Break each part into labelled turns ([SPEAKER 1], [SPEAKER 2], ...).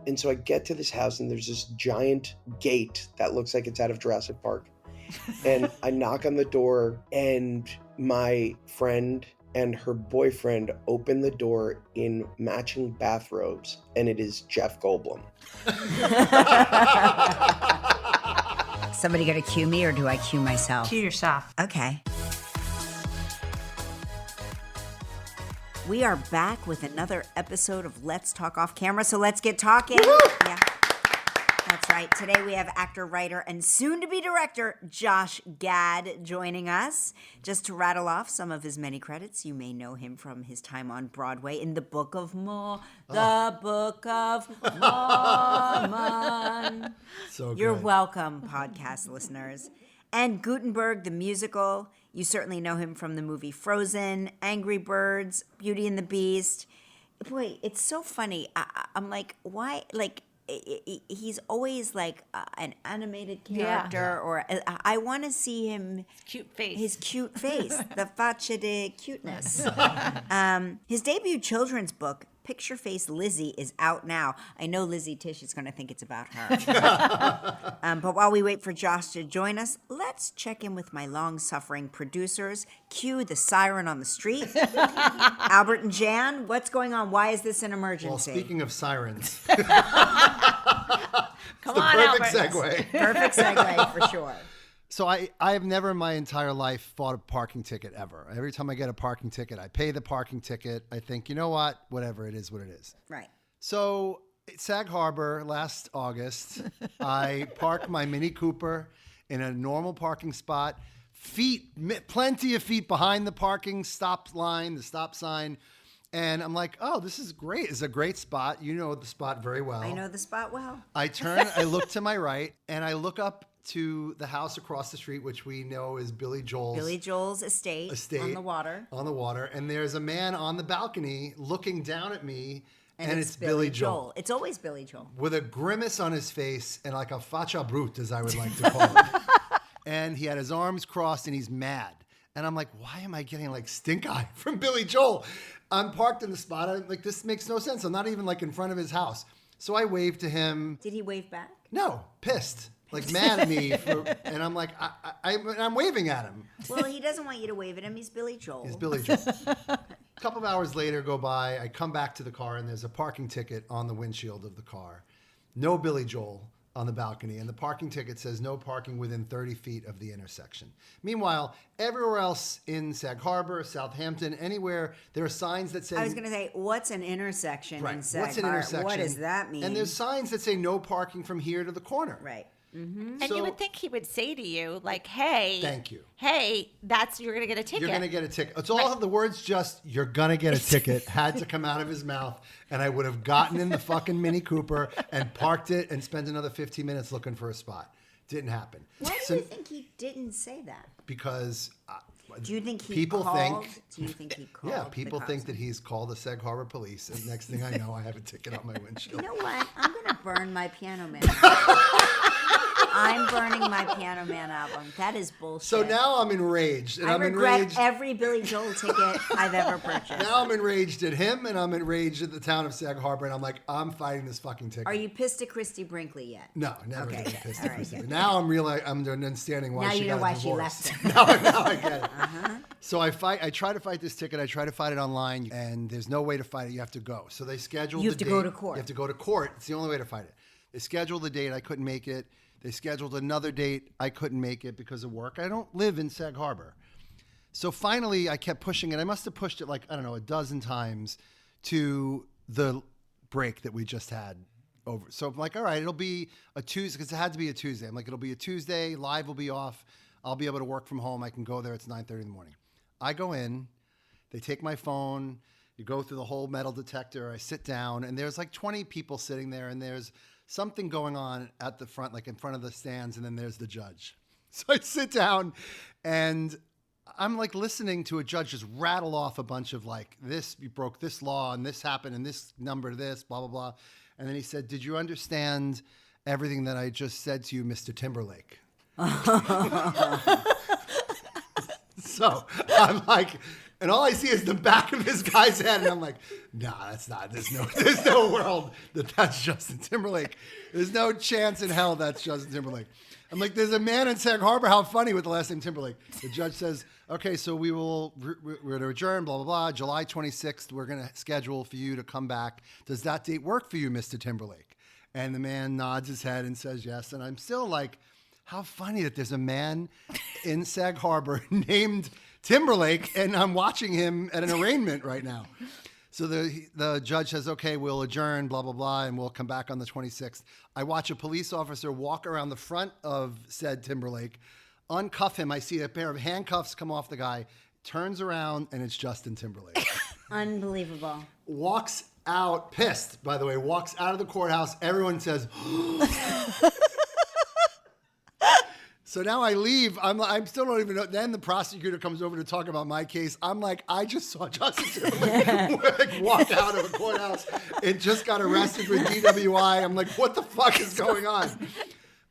[SPEAKER 1] And so I get to this house and there's this giant gate that looks like it's out of Jurassic Park. And I knock on the door and my friend and her boyfriend open the door in matching bathrobes, and it is Jeff Goldblum.
[SPEAKER 2] Somebody gonna cue me or do I cue myself?
[SPEAKER 3] Cue yourself.
[SPEAKER 2] Okay. We are back with another episode of Let's Talk Off Camera, so let's get talking.
[SPEAKER 3] Woo-hoo!
[SPEAKER 2] Yeah, that's right. Today we have actor, writer, and soon-to-be director Josh Gad joining us. Just to rattle off some of his many credits, you may know him from his time on Broadway in The Book of Mormon.
[SPEAKER 4] So
[SPEAKER 2] You're
[SPEAKER 4] good.
[SPEAKER 2] welcome, podcast listeners. And Gutenberg, the musical. You certainly know him from the movie Frozen, Angry Birds, Beauty and the Beast. Boy, it's so funny. I'm like, why? Like, he's always like an animated character, or I want to see him.
[SPEAKER 3] Cute face.
[SPEAKER 2] His cute face, the faccia de cuteness. His debut children's book, PictureFace Lizzy, is out now. I know Lizzie Tish is going to think it's about her. But while we wait for Josh to join us, let's check in with my long-suffering producers. Cue the siren on the street. Albert and Jan, what's going on? Why is this an emergency?
[SPEAKER 4] Well, speaking of sirens,
[SPEAKER 3] Come
[SPEAKER 4] the
[SPEAKER 3] on,
[SPEAKER 4] perfect
[SPEAKER 3] Albert.
[SPEAKER 4] segue.
[SPEAKER 2] Perfect segue for sure.
[SPEAKER 4] So I have never in my entire life bought a parking ticket ever. Every time I get a parking ticket, I pay the parking ticket. I think, you know what? Whatever, it is what it is.
[SPEAKER 2] Right.
[SPEAKER 4] So at Sag Harbor last August, I parked my Mini Cooper in a normal parking spot, plenty of feet behind the parking stop line, the stop sign. And I'm like, oh, this is great. It's a great spot. You know the spot very well.
[SPEAKER 2] I know the spot well.
[SPEAKER 4] I turn, I look to my right, and I look up to the house across the street, which we know is Billy Joel's
[SPEAKER 2] estate on the water.
[SPEAKER 4] On the water. And there's a man on the balcony looking down at me, and it's Billy Joel.
[SPEAKER 2] It's always Billy Joel.
[SPEAKER 4] With a grimace on his face and like a faccia brute, as I would like to call it. And he had his arms crossed and he's mad. And I'm like, why am I getting like stink eye from Billy Joel? I'm parked in the spot. I'm like, this makes no sense. I'm not even like in front of his house. So I waved to him.
[SPEAKER 2] Did he wave back?
[SPEAKER 4] No, pissed. Like mad at me. And I'm like, I'm waving at him.
[SPEAKER 2] Well, he doesn't want you to wave at him. He's Billy Joel.
[SPEAKER 4] He's Billy Joel. A couple of hours later go by. I come back to the car and there's a parking ticket on the windshield of the car. No Billy Joel on the balcony. And the parking ticket says no parking within 30 feet of the intersection. Meanwhile, everywhere else in Sag Harbor, Southampton, anywhere, there are signs that say...
[SPEAKER 2] I was going to say, what's an intersection in Sag
[SPEAKER 4] what's an
[SPEAKER 2] Harbor?
[SPEAKER 4] intersection?
[SPEAKER 2] What does that mean?
[SPEAKER 4] And there's signs that say no parking from here to the corner.
[SPEAKER 2] Right.
[SPEAKER 3] And
[SPEAKER 4] So-
[SPEAKER 3] you would think he would say to you, like, hey.
[SPEAKER 4] Thank you.
[SPEAKER 3] Hey, you're going to get a ticket.
[SPEAKER 4] You're going to get a ticket. It's all the words just, you're going to get a ticket, had to come out of his mouth. And I would have gotten in the fucking Mini Cooper and parked it and spent another 15 minutes looking for a spot. Didn't happen.
[SPEAKER 2] Why do you think he didn't say that?
[SPEAKER 4] Because
[SPEAKER 2] Do you think he
[SPEAKER 4] people
[SPEAKER 2] called?
[SPEAKER 4] think...
[SPEAKER 2] Do you think he called?
[SPEAKER 4] Yeah, people
[SPEAKER 2] the
[SPEAKER 4] think
[SPEAKER 2] cops?
[SPEAKER 4] that he's called the Sag Harbor police. And next thing I know, I have a ticket on my windshield.
[SPEAKER 2] You know what? I'm going to burn my Piano Man. I'm burning my Piano Man album. That is bullshit.
[SPEAKER 4] So now I'm enraged. And
[SPEAKER 2] I
[SPEAKER 4] I'm
[SPEAKER 2] regret
[SPEAKER 4] enraged.
[SPEAKER 2] every Billy Joel ticket I've ever purchased.
[SPEAKER 4] Now I'm enraged at him and I'm enraged at the town of Sag Harbor. And I'm like, I'm fighting this fucking ticket.
[SPEAKER 2] Are you pissed at Christy Brinkley yet?
[SPEAKER 4] No, never
[SPEAKER 2] Okay,
[SPEAKER 4] been
[SPEAKER 2] good.
[SPEAKER 4] pissed
[SPEAKER 2] All
[SPEAKER 4] at
[SPEAKER 2] right,
[SPEAKER 4] Christy.
[SPEAKER 2] good.
[SPEAKER 4] Now I'm understanding why
[SPEAKER 2] Now
[SPEAKER 4] she
[SPEAKER 2] you know
[SPEAKER 4] got
[SPEAKER 2] why
[SPEAKER 4] a
[SPEAKER 2] she
[SPEAKER 4] divorce.
[SPEAKER 2] left him.
[SPEAKER 4] now I get it. So I try to fight this ticket. I try to fight it online, and there's no way to fight it. You have to go. So they scheduled
[SPEAKER 2] You
[SPEAKER 4] the
[SPEAKER 2] have to
[SPEAKER 4] date.
[SPEAKER 2] go to court.
[SPEAKER 4] You have to go to court. It's the only way to fight it. They scheduled the date. I couldn't make it. They scheduled another date. I couldn't make it because of work. I don't live in Sag Harbor. So finally, I kept pushing it. I must have pushed it like, I don't know, a dozen times to the break that we just had over. So I'm like, all right, it'll be a Tuesday, because it had to be a Tuesday. I'm like, it'll be a Tuesday. Live will be off. I'll be able to work from home. I can go there. It's 9:30 in the morning. I go in. They take my phone. You go through the whole metal detector. I sit down, and there's like 20 people sitting there, and there's something going on at the front, like in front of the stands, and then there's the judge. So I sit down, and I'm like listening to a judge just rattle off a bunch of like, this, you broke this law, and this happened, and this number, this, blah, blah, blah. And then he said, did you understand everything that I just said to you, Mr. Timberlake? So I'm like, And all I see is the back of this guy's head. And I'm like, nah, that's not. There's no world that's Justin Timberlake. There's no chance in hell that's Justin Timberlake. I'm like, there's a man in Sag Harbor. How funny with the last name Timberlake. The judge says, okay, so we're going to adjourn, blah, blah, blah. July 26th, we're going to schedule for you to come back. Does that date work for you, Mr. Timberlake? And the man nods his head and says yes. And I'm still like, how funny that there's a man in Sag Harbor named Timberlake, and I'm watching him at an arraignment right now. So the judge says, okay, we'll adjourn, blah, blah, blah, and we'll come back on the 26th. I watch a police officer walk around the front of said Timberlake, uncuff him. I see a pair of handcuffs come off the guy, turns around, and it's Justin Timberlake.
[SPEAKER 2] Unbelievable.
[SPEAKER 4] Walks out, pissed, by the way, walks out of the courthouse. Everyone says, so now I leave. I'm still don't even know. Then the prosecutor comes over to talk about my case. I'm like, I just saw Justin Timberlake walk out of a courthouse and just got arrested for DWI. I'm like, what the fuck is going on?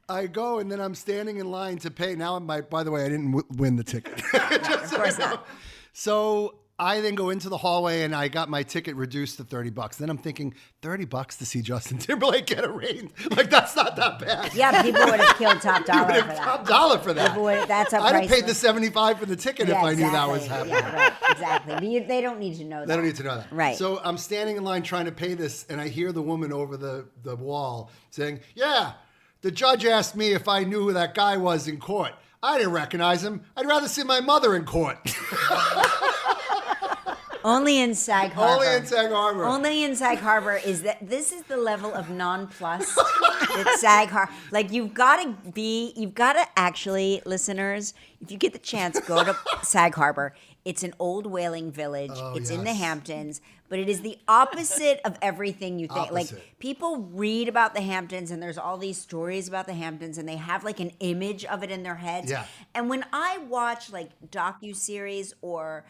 [SPEAKER 4] I go and then I'm standing in line to pay. Now by the way, I didn't win the ticket.
[SPEAKER 2] Of course not.
[SPEAKER 4] So I then go into the hallway and I got my ticket reduced to $30. Then I'm thinking, $30 to see Justin Timberlake get arraigned? Like, that's not that bad.
[SPEAKER 2] Yeah, people would have killed top dollar for that.
[SPEAKER 4] Top dollar for that.
[SPEAKER 2] People would, that's a
[SPEAKER 4] I'd have paid the
[SPEAKER 2] priceless-
[SPEAKER 4] $75 for the ticket if I knew that was happening.
[SPEAKER 2] Yeah, right, exactly. But they don't need to know that.
[SPEAKER 4] They don't need to know that.
[SPEAKER 2] Right.
[SPEAKER 4] So I'm standing in line trying to pay this, and I hear the woman over the wall saying, yeah, the judge asked me if I knew who that guy was in court. I didn't recognize him. I'd rather see my mother in court.
[SPEAKER 2] Only in Sag Harbor.
[SPEAKER 4] Only in Sag Harbor.
[SPEAKER 2] Only in Sag Harbor is that this is the level of non-plus that Sag Harbor. Like you've got to actually, listeners, if you get the chance, go to Sag Harbor. It's an old whaling village. It's in the Hamptons, but it is the opposite of everything you think.
[SPEAKER 4] Opposite.
[SPEAKER 2] Like people read about the Hamptons and there's all these stories about the Hamptons and they have like an image of it in their heads.
[SPEAKER 4] Yeah.
[SPEAKER 2] And when I watch like docuseries or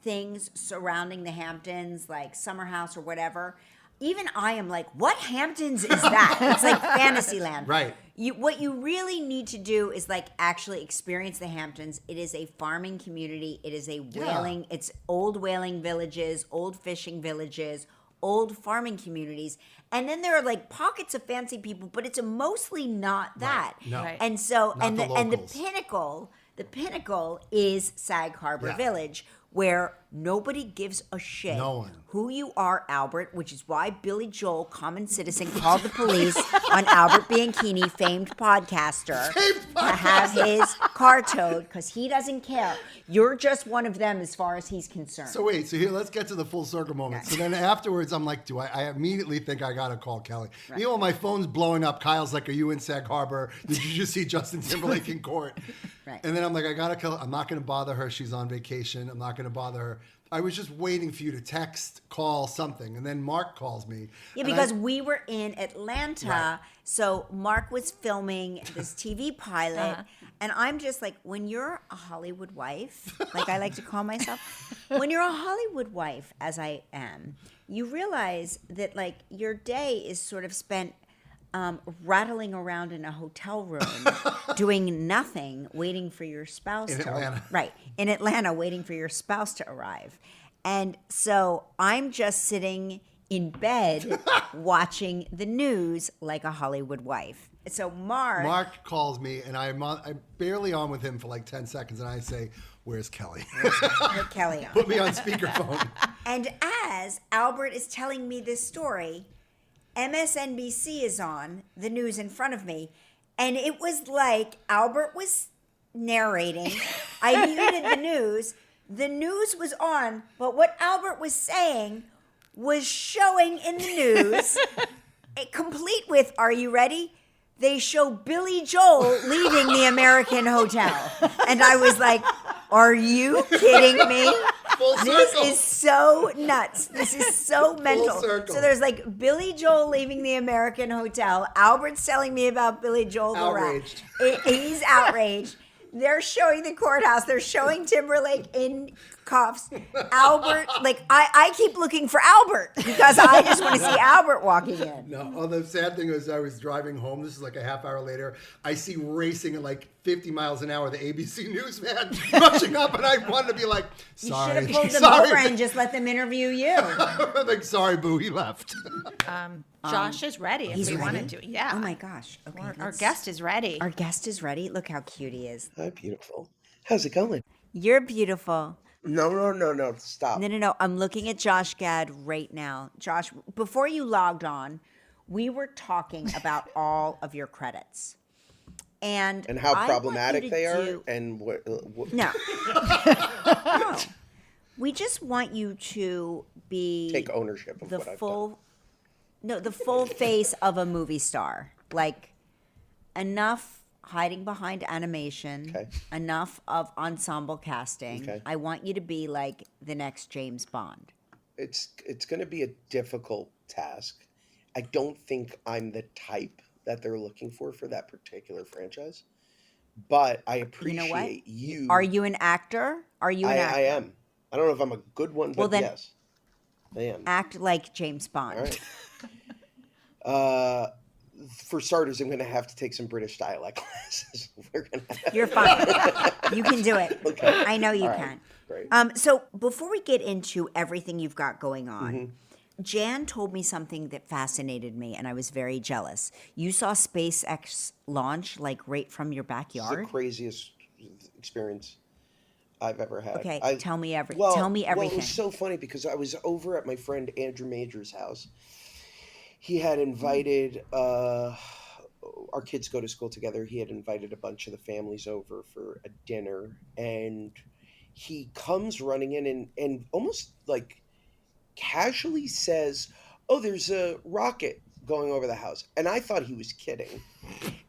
[SPEAKER 2] things surrounding the Hamptons, like Summer House or whatever, even I am like, what Hamptons is that? It's like Fantasyland.
[SPEAKER 4] Right.
[SPEAKER 2] What you really need to do is like actually experience the Hamptons. It is a farming community. It is a whaling. It's old whaling villages, old fishing villages, old farming communities. And then there are like pockets of fancy people, but it's mostly not that.
[SPEAKER 4] Right. No.
[SPEAKER 3] Right.
[SPEAKER 2] And so,
[SPEAKER 4] Not
[SPEAKER 2] and
[SPEAKER 4] the
[SPEAKER 2] the pinnacle is Sag Harbor Village, where nobody gives a shit
[SPEAKER 4] No one.
[SPEAKER 2] who you are, Albert, which is why Billy Joel, common citizen, called the police on Albert Bianchini, famed podcaster, to have his car towed because he doesn't care. You're just one of them as far as he's concerned.
[SPEAKER 4] So wait, so here, let's get to the full circle moment. So then afterwards, I'm like, I immediately think I got to call Kelly.
[SPEAKER 2] Right.
[SPEAKER 4] You know, my phone's blowing up. Kyle's like, are you in Sag Harbor? Did you just see Justin Timberlake in court?
[SPEAKER 2] Right.
[SPEAKER 4] And then I'm like, I got to kill. I'm not going to bother her. She's on vacation. I'm not going to bother her. I was just waiting for you to text, call, something. And then Mark calls me.
[SPEAKER 2] Yeah,
[SPEAKER 4] and
[SPEAKER 2] because we were in Atlanta,
[SPEAKER 4] Right.
[SPEAKER 2] so Mark was filming this TV pilot, and I'm just like, when you're a Hollywood wife, like I like to call myself, when you're a Hollywood wife, as I am, you realize that like your day is sort of spent rattling around in a hotel room, doing nothing, waiting for your spouse
[SPEAKER 4] In
[SPEAKER 2] to
[SPEAKER 4] Atlanta.
[SPEAKER 2] Right, in Atlanta, waiting for your spouse to arrive. And so I'm just sitting in bed watching the news like a Hollywood wife. So
[SPEAKER 4] Mark calls me, and I'm barely on with him for like 10 seconds, and I say, where's Kelly?
[SPEAKER 2] put Kelly on.
[SPEAKER 4] Put me on speakerphone.
[SPEAKER 2] And as Albert is telling me this story, MSNBC is on, the news in front of me, and it was like Albert was narrating. I muted the news. The news was on, but what Albert was saying was showing in the news, complete with, are you ready? They show Billy Joel leaving the American Hotel. And I was like, are you kidding me?
[SPEAKER 4] Full
[SPEAKER 2] This
[SPEAKER 4] circle.
[SPEAKER 2] is so nuts. This is so mental.
[SPEAKER 4] circle.
[SPEAKER 2] So there's like Billy Joel leaving the American Hotel. Albert's telling me about Billy Joel the rat.
[SPEAKER 4] Outraged.
[SPEAKER 2] He's outraged. They're showing the courthouse. They're showing Timberlake in cuffs. Albert, like I keep looking for Albert because I just want to see Albert walking in.
[SPEAKER 4] No, oh, the sad thing is I was driving home. This is like a half hour later. I see racing at like 50 miles an hour, the ABC newsman rushing up, and I wanted to be like, sorry.
[SPEAKER 2] You should have pulled them
[SPEAKER 4] sorry.
[SPEAKER 2] over and just let them interview you.
[SPEAKER 4] I'm like, sorry, boo, he left.
[SPEAKER 3] Josh is ready if
[SPEAKER 2] He's
[SPEAKER 3] we
[SPEAKER 2] ready?
[SPEAKER 3] want to do. Yeah.
[SPEAKER 2] Oh my gosh. Okay,
[SPEAKER 3] Our guest is ready.
[SPEAKER 2] Our guest is ready. Look how cute he is.
[SPEAKER 1] Hi, beautiful. How's it going?
[SPEAKER 2] You're beautiful.
[SPEAKER 1] No. Stop.
[SPEAKER 2] No. I'm looking at Josh Gad right now. Josh, before you logged on, we were talking about all of your credits. And
[SPEAKER 1] how
[SPEAKER 2] I
[SPEAKER 1] problematic
[SPEAKER 2] want you
[SPEAKER 1] they
[SPEAKER 2] to
[SPEAKER 1] are,
[SPEAKER 2] do-
[SPEAKER 1] and what
[SPEAKER 2] No. No. We just want you to be
[SPEAKER 1] take ownership of
[SPEAKER 2] the
[SPEAKER 1] what I've done.
[SPEAKER 2] full the full face of a movie star. Like enough hiding behind animation,
[SPEAKER 1] Okay.
[SPEAKER 2] enough of ensemble casting.
[SPEAKER 1] Okay.
[SPEAKER 2] I want you to be like the next James Bond.
[SPEAKER 1] It's going to be a difficult task. I don't think I'm the type that they're looking for that particular franchise. But I appreciate you.
[SPEAKER 2] Are you an actor? Are you an actor?
[SPEAKER 1] I am. I don't know if I'm a good one, but
[SPEAKER 2] Well, then-
[SPEAKER 1] yes, I am.
[SPEAKER 2] Act like James Bond.
[SPEAKER 1] All right. For starters, I'm going to have to take some British dialect classes.
[SPEAKER 2] You're fine. You can do it.
[SPEAKER 1] Okay.
[SPEAKER 2] I know you
[SPEAKER 1] All right.
[SPEAKER 2] can.
[SPEAKER 1] Great.
[SPEAKER 2] So before we get into everything you've got going on,
[SPEAKER 1] Mm-hmm.
[SPEAKER 2] Jan told me something that fascinated me, and I was very jealous. You saw SpaceX launch like right from your
[SPEAKER 1] It's
[SPEAKER 2] backyard.
[SPEAKER 1] the craziest experience I've ever had.
[SPEAKER 2] Okay, tell me
[SPEAKER 1] Well,
[SPEAKER 2] everything.
[SPEAKER 1] Well, it was so funny because I was over at my friend Andrew Major's house. He had invited our kids go to school together. He had invited a bunch of the families over for a dinner, and he comes running in and almost like casually says, "Oh, there's a rocket going over the house." And I thought he was kidding.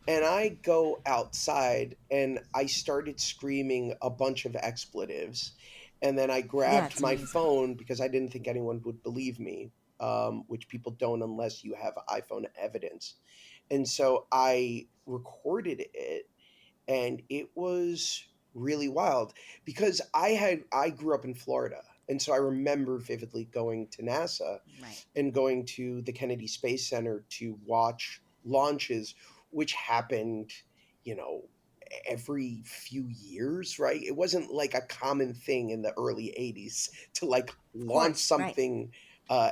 [SPEAKER 1] And I go outside and I started screaming a bunch of expletives. And then I grabbed
[SPEAKER 2] it's
[SPEAKER 1] my
[SPEAKER 2] amazing.
[SPEAKER 1] phone because I didn't think anyone would believe me, which people don't unless you have iPhone evidence. And so I recorded it, and it was really wild because I grew up in Florida. And so I remember vividly going to NASA
[SPEAKER 2] Right.
[SPEAKER 1] and going to the Kennedy Space Center to watch launches, which happened, every few years, right? It wasn't like a common thing in the early 80s to like launch
[SPEAKER 2] course, right.
[SPEAKER 1] something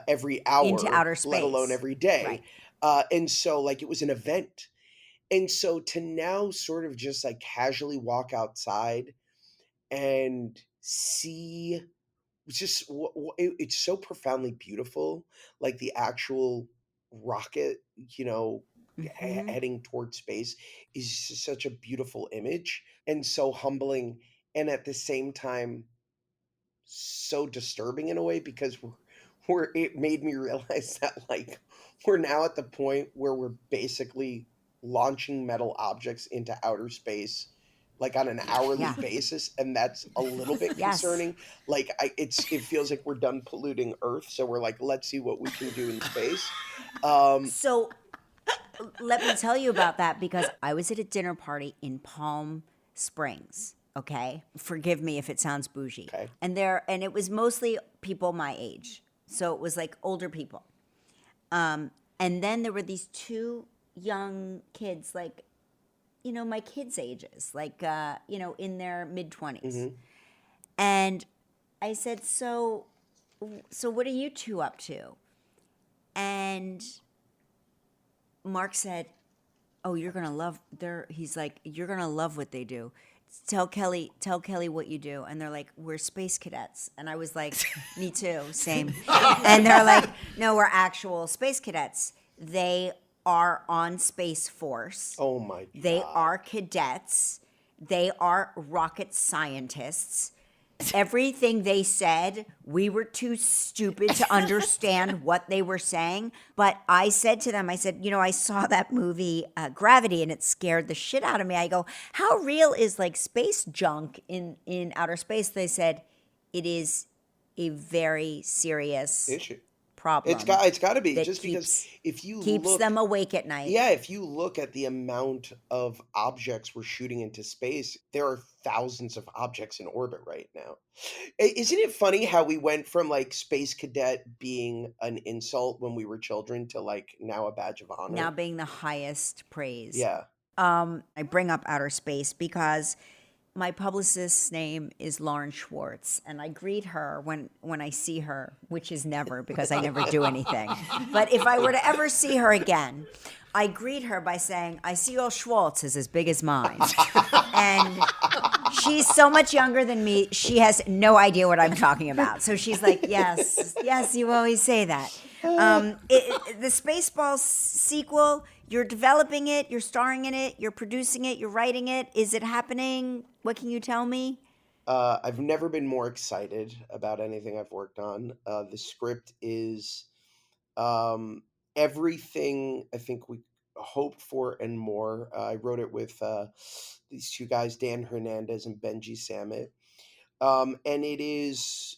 [SPEAKER 1] every hour
[SPEAKER 2] Into outer
[SPEAKER 1] let alone
[SPEAKER 2] space.
[SPEAKER 1] every day.
[SPEAKER 2] Right.
[SPEAKER 1] And so like it was an event. And so to now sort of just like casually walk outside and see just it's so profoundly beautiful, like the actual rocket,
[SPEAKER 2] Mhm.
[SPEAKER 1] heading toward space is just such a beautiful image and so humbling, and at the same time so disturbing in a way because it made me realize that like we're now at the point where we're basically launching metal objects into outer space like on an hourly
[SPEAKER 2] Yeah.
[SPEAKER 1] basis, and that's a little bit
[SPEAKER 2] Yes.
[SPEAKER 1] concerning. Like it feels like we're done polluting Earth, so we're like, let's see what we can do in space.
[SPEAKER 2] So let me tell you about that because I was at a dinner party in Palm Springs. Okay, forgive me if it sounds bougie.
[SPEAKER 1] Okay.
[SPEAKER 2] And it was mostly people my age, so it was like older people. And then there were these two young kids, like, my kids' ages, like, in their mid-20s. And I said, so what are you two up to? And Mark said, "Oh, you're gonna love he's like, you're gonna love what they do. Tell Kelly what you do." And they're like, "We're space cadets." And I was like, "Me too, same." And they're like, "No, we're actual space cadets. They are on Space Force.
[SPEAKER 1] Oh my God.
[SPEAKER 2] They are cadets. They are rocket scientists. Everything they said, we were too stupid to understand what they were saying. But I said to them, I saw that movie Gravity, and it scared the shit out of me. I go, how real is like space junk in outer space? They said, it is a very serious
[SPEAKER 1] issue.
[SPEAKER 2] problem.
[SPEAKER 1] It's got to be
[SPEAKER 2] that
[SPEAKER 1] just because if you
[SPEAKER 2] keeps
[SPEAKER 1] look,
[SPEAKER 2] them awake at night.
[SPEAKER 1] yeah, if you look at the amount of objects we're shooting into space, there are thousands of objects in orbit right now. Isn't it funny how we went from like space cadet being an insult when we were children to like now a badge of honor?
[SPEAKER 2] Now being the highest praise.
[SPEAKER 1] Yeah.
[SPEAKER 2] I bring up outer space because my publicist's name is Lauren Schwartz, and I greet her when I see her, which is never because I never do anything. But if I were to ever see her again, I greet her by saying, "I see your Schwartz is as big as mine." And she's so much younger than me, she has no idea what I'm talking about. So she's like, yes, you always say that. The Spaceballs sequel, you're developing it, you're starring in it, you're producing it, you're writing it. Is it happening? What can you tell me?
[SPEAKER 1] I've never been more excited about anything I've worked on. The script is everything I think we hoped for and more. I wrote it with these two guys, Dan Hernandez and Benji Samit. And it is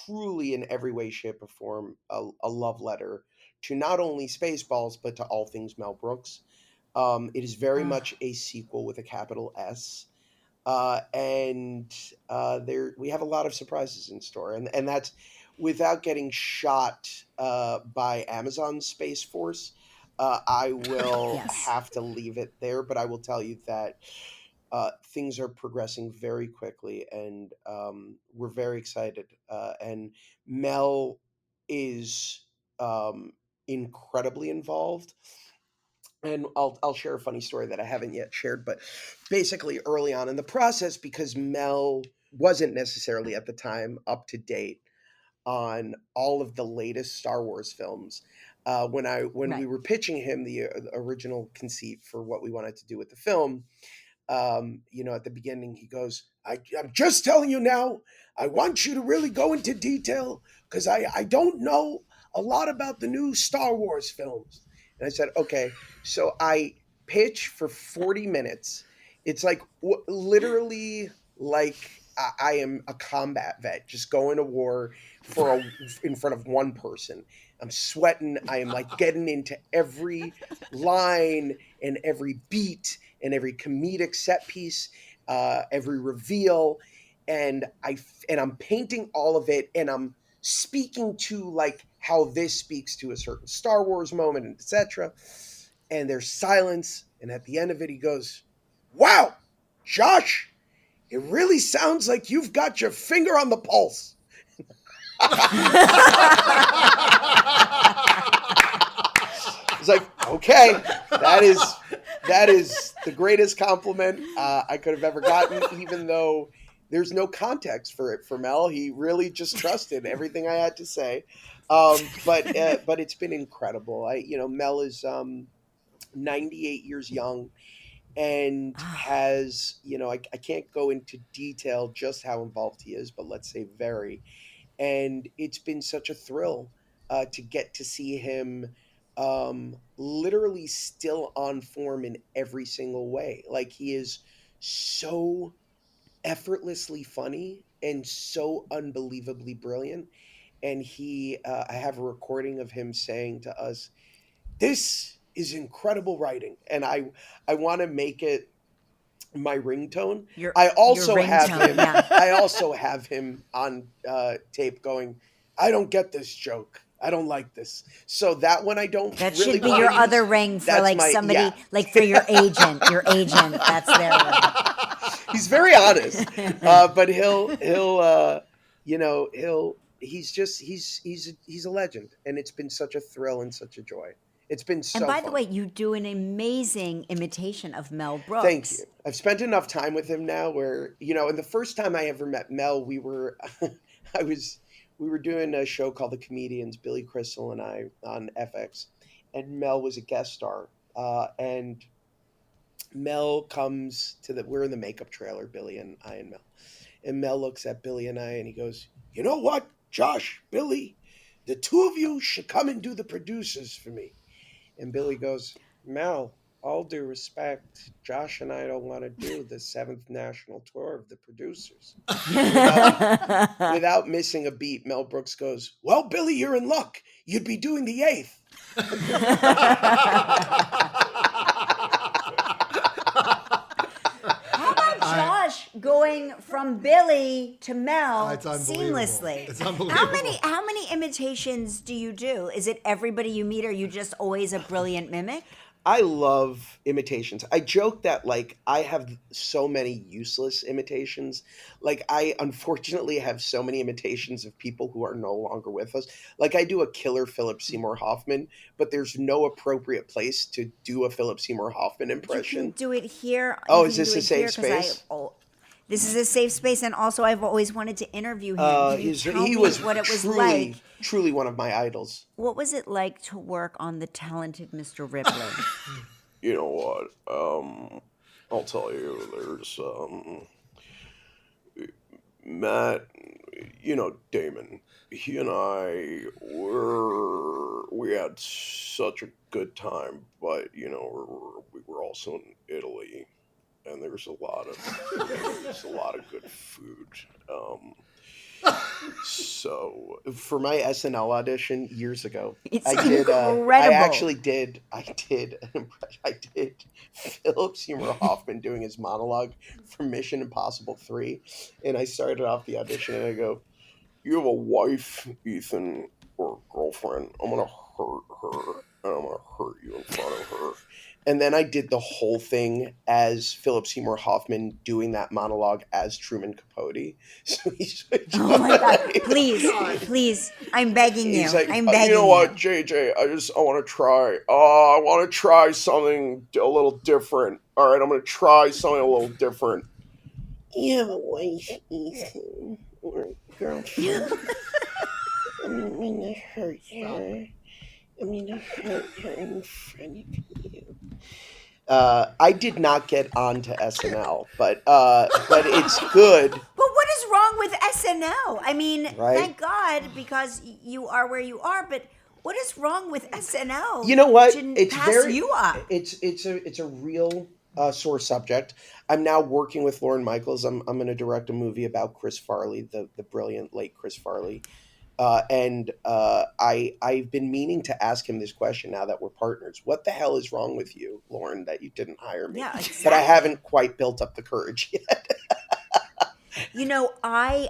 [SPEAKER 1] truly in every way, shape, or form a love letter to not only Spaceballs but to all things Mel Brooks. It is very much a sequel with a capital S, and there we have a lot of surprises in store, and that's without getting shot by Amazon Space Force. I will
[SPEAKER 2] Yes.
[SPEAKER 1] have to leave it there, but I will tell you that things are progressing very quickly, and we're very excited. And Mel is incredibly involved. And I'll share a funny story that I haven't yet shared, but basically early on in the process, because Mel wasn't necessarily at the time up to date on all of the latest Star Wars films. When we
[SPEAKER 2] Right.
[SPEAKER 1] were pitching him the original conceit for what we wanted to do with the film, at the beginning, he goes, I'm just telling you now, I want you to really go into detail because I don't know a lot about the new Star Wars films. And I said, okay. So I pitch for 40 minutes. It's like literally like I am a combat vet, just going to war in front of one person. I'm sweating. I am like getting into every line and every beat and every comedic set piece, every reveal, and I'm painting all of it, and I'm speaking to like how this speaks to a certain Star Wars moment, and etc. And there's silence, and at the end of it, he goes, "Wow, Josh, it really sounds like you've got your finger on the pulse." It's like, okay, that is the greatest compliment I could have ever gotten, even though there's no context for it for Mel. He really just trusted everything I had to say. But it's been incredible. Mel is 98 years young and has, I can't go into detail just how involved he is, but let's say very. And it's been such a thrill to get to see him literally still on form in every single way. Like, he is so effortlessly funny and so unbelievably brilliant. And I have a recording of him saying to us, "This is incredible writing," and I want to make it my ringtone. I also have
[SPEAKER 2] ringtone,
[SPEAKER 1] him.
[SPEAKER 2] yeah.
[SPEAKER 1] I also have him on tape going, "I don't get this joke. I don't like this." So that one I don't.
[SPEAKER 2] That
[SPEAKER 1] really
[SPEAKER 2] should be
[SPEAKER 1] wanna
[SPEAKER 2] your
[SPEAKER 1] use.
[SPEAKER 2] other ring for
[SPEAKER 1] That's
[SPEAKER 2] like
[SPEAKER 1] my-
[SPEAKER 2] somebody,
[SPEAKER 1] yeah.
[SPEAKER 2] like for your agent. Your agent, that's their ring.
[SPEAKER 1] He's very honest, but he's a legend, and it's been such a thrill and such a joy. It's been so
[SPEAKER 2] And by
[SPEAKER 1] fun.
[SPEAKER 2] the way, you do an amazing imitation of Mel Brooks.
[SPEAKER 1] Thank you. I've spent enough time with him now where, and the first time I ever met Mel, we were doing a show called The Comedians, Billy Crystal and I, on FX, and Mel was a guest star. And Mel comes we're in the makeup trailer, Billy and I and Mel. And Mel looks at Billy and I and he goes, "You know what, Josh, Billy, the two of you should come and do the producers for me." And Billy goes, "Mel, all due respect, Josh and I don't want to do the 7th national tour of the producers. Without missing a beat, Mel Brooks goes, "Well, Billy, you're in luck. You'd be doing the 8th."
[SPEAKER 2] How about Josh going from Billy to Mel
[SPEAKER 4] It's unbelievable.
[SPEAKER 2] seamlessly?
[SPEAKER 4] It's unbelievable.
[SPEAKER 2] How many imitations do you do? Is it everybody you meet, or are you just always a brilliant mimic?
[SPEAKER 1] I love imitations. I joke that like I have so many useless imitations. Like I unfortunately have so many imitations of people who are no longer with us. Like I do a killer Phillip Seymour Hoffman, but there's no appropriate place to do a Phillip Seymour Hoffman
[SPEAKER 2] You can
[SPEAKER 1] impression.
[SPEAKER 2] do it here.
[SPEAKER 1] Oh,
[SPEAKER 2] You
[SPEAKER 1] is
[SPEAKER 2] can
[SPEAKER 1] this
[SPEAKER 2] do
[SPEAKER 1] a
[SPEAKER 2] it
[SPEAKER 1] safe
[SPEAKER 2] here 'cause
[SPEAKER 1] space?
[SPEAKER 2] This is a safe space, and also I've always wanted to interview him. Can you tell
[SPEAKER 1] He
[SPEAKER 2] me
[SPEAKER 1] was
[SPEAKER 2] what it was
[SPEAKER 1] truly,
[SPEAKER 2] like?
[SPEAKER 1] truly one of my idols.
[SPEAKER 2] What was it like to work on The Talented Mr. Ripley?
[SPEAKER 1] You know what? I'll tell you. There's Matt. You know Damon. He and I we had such a good time, but you know we were also in Italy, and there's a lot of good food. So for my SNL audition years ago,
[SPEAKER 2] It's
[SPEAKER 1] I did.
[SPEAKER 2] incredible.
[SPEAKER 1] I did an impression. I did Phillip Seymour Hoffman doing his monologue from Mission Impossible 3, and I started off the audition and I go, "You have a wife, Ethan, or girlfriend. I'm gonna hurt her, and I'm gonna hurt you in front of her." And then I did the whole thing as Phillip Seymour Hoffman doing that monologue as Truman Capote. So he's
[SPEAKER 2] Oh my God! Please, I'm begging you.
[SPEAKER 1] He's like,
[SPEAKER 2] I'm begging
[SPEAKER 1] you know what,
[SPEAKER 2] you.
[SPEAKER 1] JJ? I want to try. I want to try something a little different. All right, I'm gonna try something a little different. You have a wife, Ethan, or a girlfriend. I'm gonna hurt her. I'm gonna hurt her in front of you. I did not get onto SNL, but it's good,
[SPEAKER 2] But what is wrong with SNL? I mean,
[SPEAKER 1] right?
[SPEAKER 2] thank God because you are where you are. But what is wrong with SNL?
[SPEAKER 1] You know what?
[SPEAKER 2] To pass you up.
[SPEAKER 1] It's a real sore subject. I'm now working with Lauren Michaels. I'm going to direct a movie about Chris Farley, the brilliant late Chris Farley. I've been meaning to ask him this question now that we're partners. What the hell is wrong with you, Lauren, that you didn't hire me?
[SPEAKER 2] Yeah, exactly.
[SPEAKER 1] But I haven't quite built up the courage yet.
[SPEAKER 2] You know, I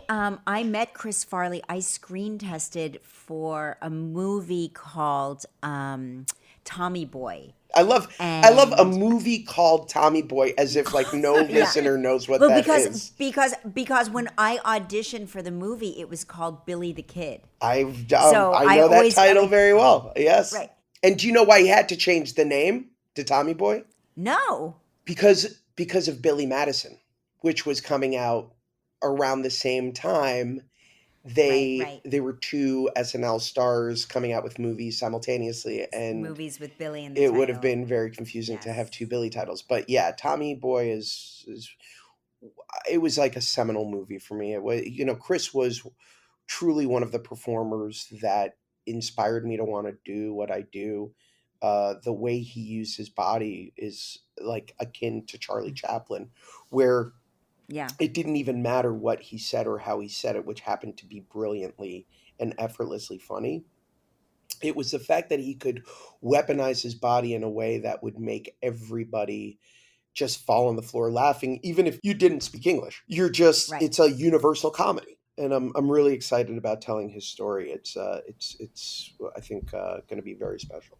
[SPEAKER 2] met Chris Farley. I screen tested for a movie called Tommy Boy.
[SPEAKER 1] I love a movie called Tommy Boy as if like no listener knows what that is.
[SPEAKER 2] Because when I auditioned for the movie, it was called Billy the Kid.
[SPEAKER 1] I
[SPEAKER 2] So
[SPEAKER 1] know
[SPEAKER 2] I
[SPEAKER 1] that
[SPEAKER 2] always-
[SPEAKER 1] title very well. Yes.
[SPEAKER 2] Right.
[SPEAKER 1] And do you know why he had to change the name to Tommy Boy?
[SPEAKER 2] No.
[SPEAKER 1] Because of Billy Madison, which was coming out around the same time.
[SPEAKER 2] Right.
[SPEAKER 1] They were two SNL stars coming out with movies simultaneously, and
[SPEAKER 2] Movies with Billy in the
[SPEAKER 1] it would have
[SPEAKER 2] title.
[SPEAKER 1] been very confusing to have
[SPEAKER 2] Yes.
[SPEAKER 1] two Billy titles. But yeah, Tommy Boy is it was like a seminal movie for me. It was, Chris was truly one of the performers that inspired me to want to do what I do. The way he used his body is like akin to Charlie Chaplin, where
[SPEAKER 2] Yeah.
[SPEAKER 1] it didn't even matter what he said or how he said it, which happened to be brilliantly and effortlessly funny. It was the fact that he could weaponize his body in a way that would make everybody just fall on the floor laughing, even if you didn't speak English.
[SPEAKER 2] Right.
[SPEAKER 1] It's a universal comedy. And I'm really excited about telling his story. It's I think going to be very special.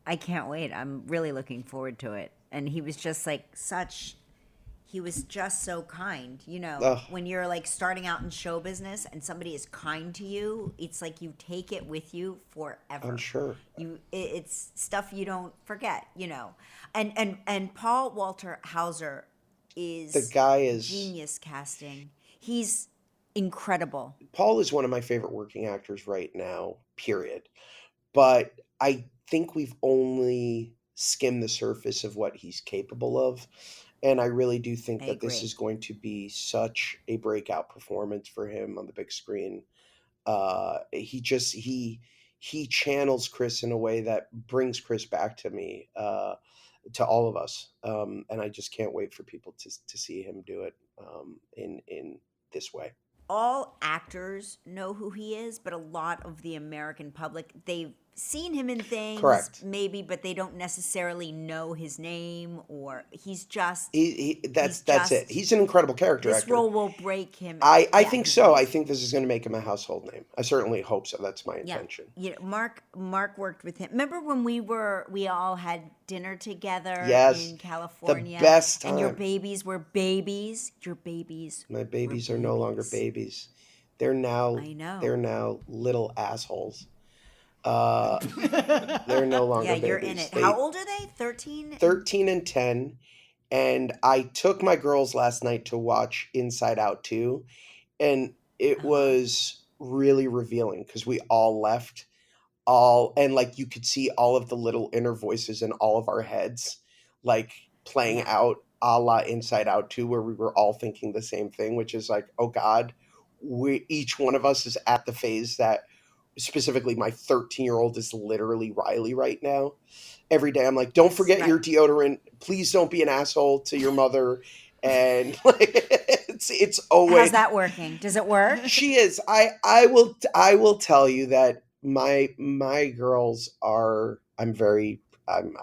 [SPEAKER 2] I can't wait. I'm really looking forward to it. And he was just he was just so kind. You know,
[SPEAKER 1] Ugh.
[SPEAKER 2] when you're like starting out in show business and somebody is kind to you, it's like you take it with you forever.
[SPEAKER 1] I'm sure.
[SPEAKER 2] It's stuff you don't forget, you know. And Paul Walter Hauser is
[SPEAKER 1] The guy is
[SPEAKER 2] genius casting. He's incredible.
[SPEAKER 1] Paul is one of my favorite working actors right now, period. But I think we've only skimmed the surface of what he's capable of. And I really do think
[SPEAKER 2] I
[SPEAKER 1] that this
[SPEAKER 2] agree.
[SPEAKER 1] is going to be such a breakout performance for him on the big screen. He he channels Chris in a way that brings Chris back to me, to all of us. And I just can't wait for people to see him do it in this way.
[SPEAKER 2] All actors know who he is, but a lot of the American public, they've seen him in things,
[SPEAKER 1] Correct.
[SPEAKER 2] maybe, but they don't necessarily know his name, or he's just.
[SPEAKER 1] That's it. He's an incredible character
[SPEAKER 2] This
[SPEAKER 1] actor.
[SPEAKER 2] role will break him.
[SPEAKER 1] I think so. I think this is going to make him a household name. I certainly hope so. That's my intention.
[SPEAKER 2] Yeah, Mark worked with him. Remember when we all had dinner together in California?
[SPEAKER 1] The best time.
[SPEAKER 2] And your babies were babies. Your babies.
[SPEAKER 1] My babies are no longer babies. They're now.
[SPEAKER 2] I know.
[SPEAKER 1] They're now little assholes. They're no longer babies.
[SPEAKER 2] Yeah, you're in it. How old are they? 13?
[SPEAKER 1] 13 and 10. And I took my girls last night to watch Inside Out 2. And it was really revealing because we all left and like you could see all of the little inner voices in all of our heads, like playing out a la Inside Out 2, where we were all thinking the same thing, which is like, oh God, each one of us is at the phase that, specifically my 13-year-old is literally Riley right now. Every day I'm like, don't forget your deodorant. Please don't be an asshole to your mother. And like, it's always.
[SPEAKER 2] How's that working? Does it work?
[SPEAKER 1] She is. I will tell you that my girls are. I'm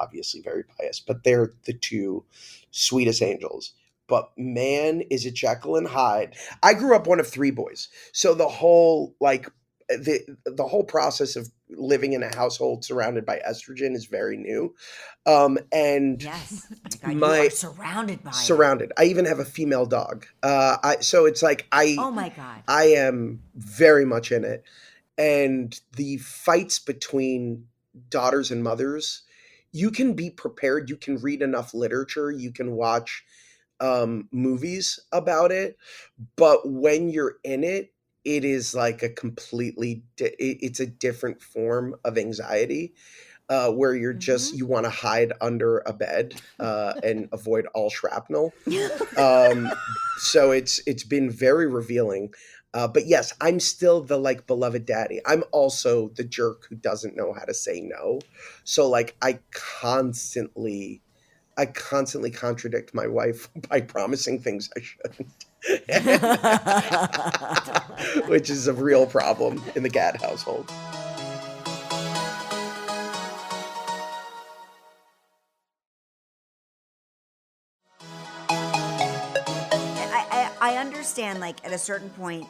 [SPEAKER 1] obviously very biased, but they're the two sweetest angels. But man, is it Jekyll and Hyde. I grew up one of 3 boys, so the whole the whole process of living in a household surrounded by estrogen is very new. And
[SPEAKER 2] yes, God, you are surrounded by
[SPEAKER 1] it. I even have a female dog. So it's like
[SPEAKER 2] oh my God,
[SPEAKER 1] I am very much in it. And the fights between daughters and mothers, you can be prepared. You can read enough literature. You can watch movies about it. But when you're in it, it is like a completely, it's a different form of anxiety where you're just, you want to hide under a bed and avoid all shrapnel. So it's been very revealing. But yes, I'm still the like beloved daddy. I'm also the jerk who doesn't know how to say no. So like I constantly contradict my wife by promising things I shouldn't. Which is a real problem in the Gad household.
[SPEAKER 2] I understand, like, at a certain point,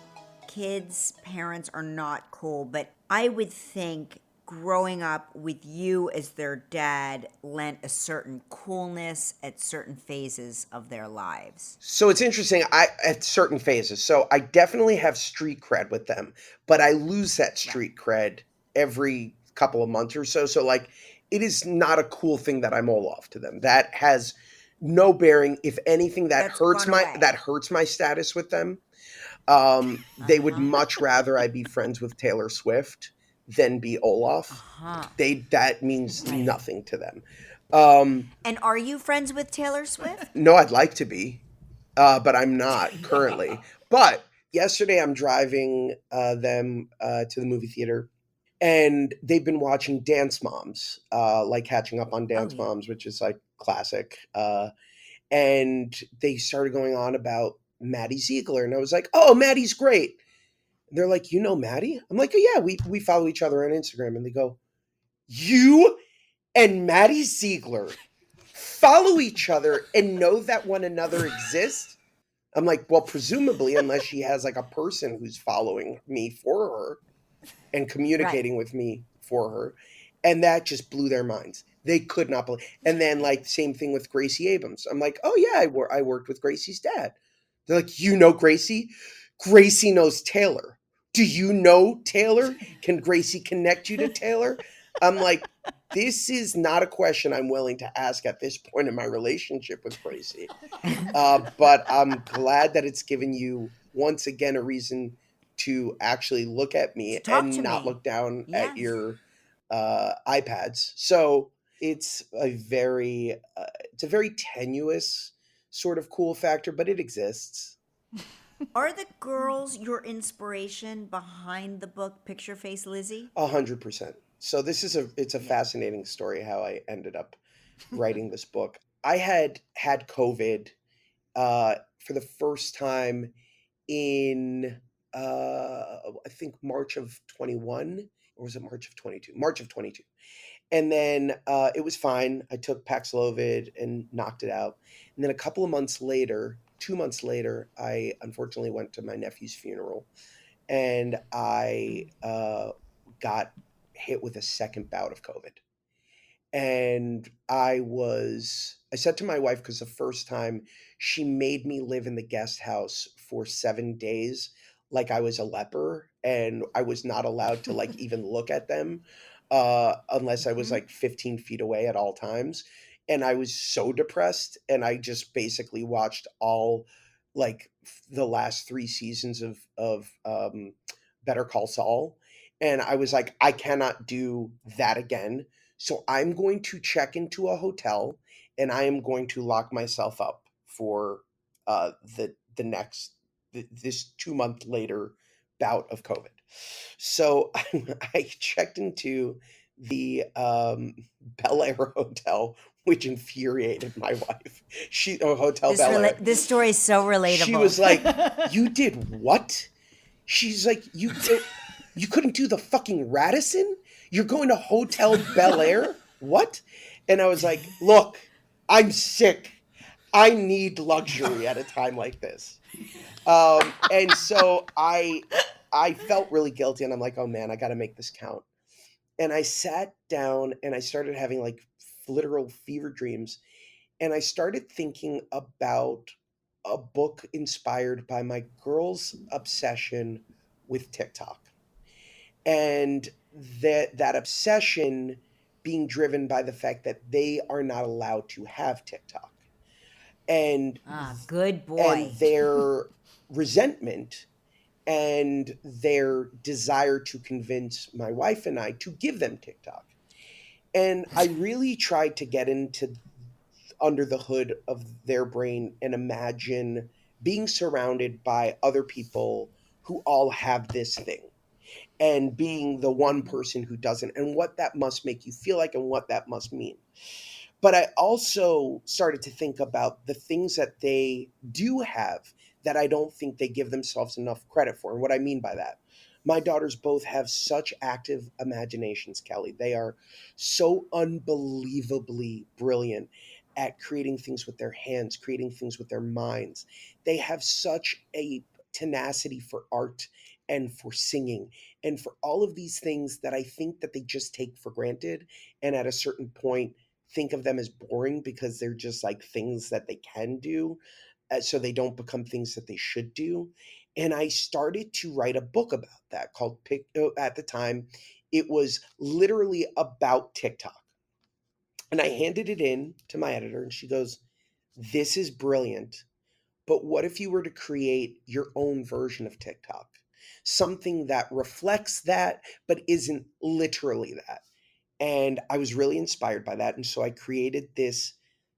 [SPEAKER 2] kids' parents are not cool, but I would think growing up with you as their dad lent a certain coolness at certain phases of their lives.
[SPEAKER 1] So it's interesting, at certain phases. So I definitely have street cred with them, but I lose that street cred every couple of months or so. So like, it is not a cool thing that I'm Olaf to them. That has no bearing. If anything, that hurts my status with them. They would much rather I be friends with Taylor Swift than be Olaf. That means nothing to them.
[SPEAKER 2] And are you friends with Taylor Swift?
[SPEAKER 1] No, I'd like to be, but I'm not currently. But yesterday I'm driving them to the movie theater, and they've been watching Dance Moms, like catching up on Dance Moms, which is like classic. And they started going on about Maddie Ziegler, and I was like, "Oh, Maddie's great." And they're like, "You know Maddie?" I'm like, "Oh yeah, we follow each other on Instagram." And they go, "You and Maddie Ziegler follow each other and know that one another exists?" I'm like, "Well, presumably, unless she has like a person who's following me for her and communicating with me for her." And that just blew their minds. They could not believe. And then like same thing with Gracie Abrams. I'm like, "Oh yeah, I worked with Gracie's dad." They're like, "You know Gracie? Gracie knows Taylor. Do you know Taylor? Can Gracie connect you to Taylor?" I'm like, this is not a question I'm willing to ask at this point in my relationship with Gracie. But I'm glad that it's given you, once again, a reason to actually look at me and not look down at your iPads. So it's a very tenuous sort of cool factor, but it exists.
[SPEAKER 2] Are the girls your inspiration behind the book Picture Face Lizzy?
[SPEAKER 1] 100%. So it's a fascinating story how I ended up writing this book. I had COVID for the first time in I think March of 21, or was it March of 22? March of 22. And then it was fine. I took Paxlovid and knocked it out. And then a couple of months later, 2 months later, I unfortunately went to my nephew's funeral, and I got hit with a second bout of COVID. And I said to my wife, because the first time she made me live in the guest house for 7 days, like I was a leper, and I was not allowed to like even look at them unless I was
[SPEAKER 2] Mm-hmm.
[SPEAKER 1] like 15 feet away at all times. And I was so depressed, and I just basically watched all like the last 3 seasons of Better Call Saul. And I was like, I cannot do that again, so I'm going to check into a hotel, and I am going to lock myself up for the next this 2 month later bout of COVID. So I checked into the Bel Air hotel, which infuriated my wife. Hotel Bel Air.
[SPEAKER 2] This story is so relatable.
[SPEAKER 1] She was like, "You did what?" She's like, you couldn't do the fucking Radisson? You're going to Hotel Bel Air? What?" And I was like, "Look, I'm sick. I need luxury at a time like this." And so I felt really guilty, and I'm like, "Oh man, I got to make this count." And I sat down and I started having like literal fever dreams, and I started thinking about a book inspired by my girl's obsession with TikTok, and that obsession being driven by the fact that they are not allowed to have TikTok, and
[SPEAKER 2] Good boy.
[SPEAKER 1] and their resentment and their desire to convince my wife and I to give them TikTok. And I really tried to get into under the hood of their brain and imagine being surrounded by other people who all have this thing, and being the one person who doesn't, and what that must make you feel like and what that must mean. But I also started to think about the things that they do have that I don't think they give themselves enough credit for. And what I mean by that, my daughters both have such active imaginations, Kelly. They are so unbelievably brilliant at creating things with their hands, creating things with their minds. They have such a tenacity for art and for singing and for all of these things that I think that they just take for granted, and at a certain point think of them as boring because they're just like things that they can do, so they don't become things that they should do. And I started to write a book about that called at the time it was literally about TikTok. And I handed it in to my editor, and she goes, "This is brilliant, but what if you were to create your own version of TikTok? Something that reflects that, but isn't literally that." And I was really inspired by that. And so I created this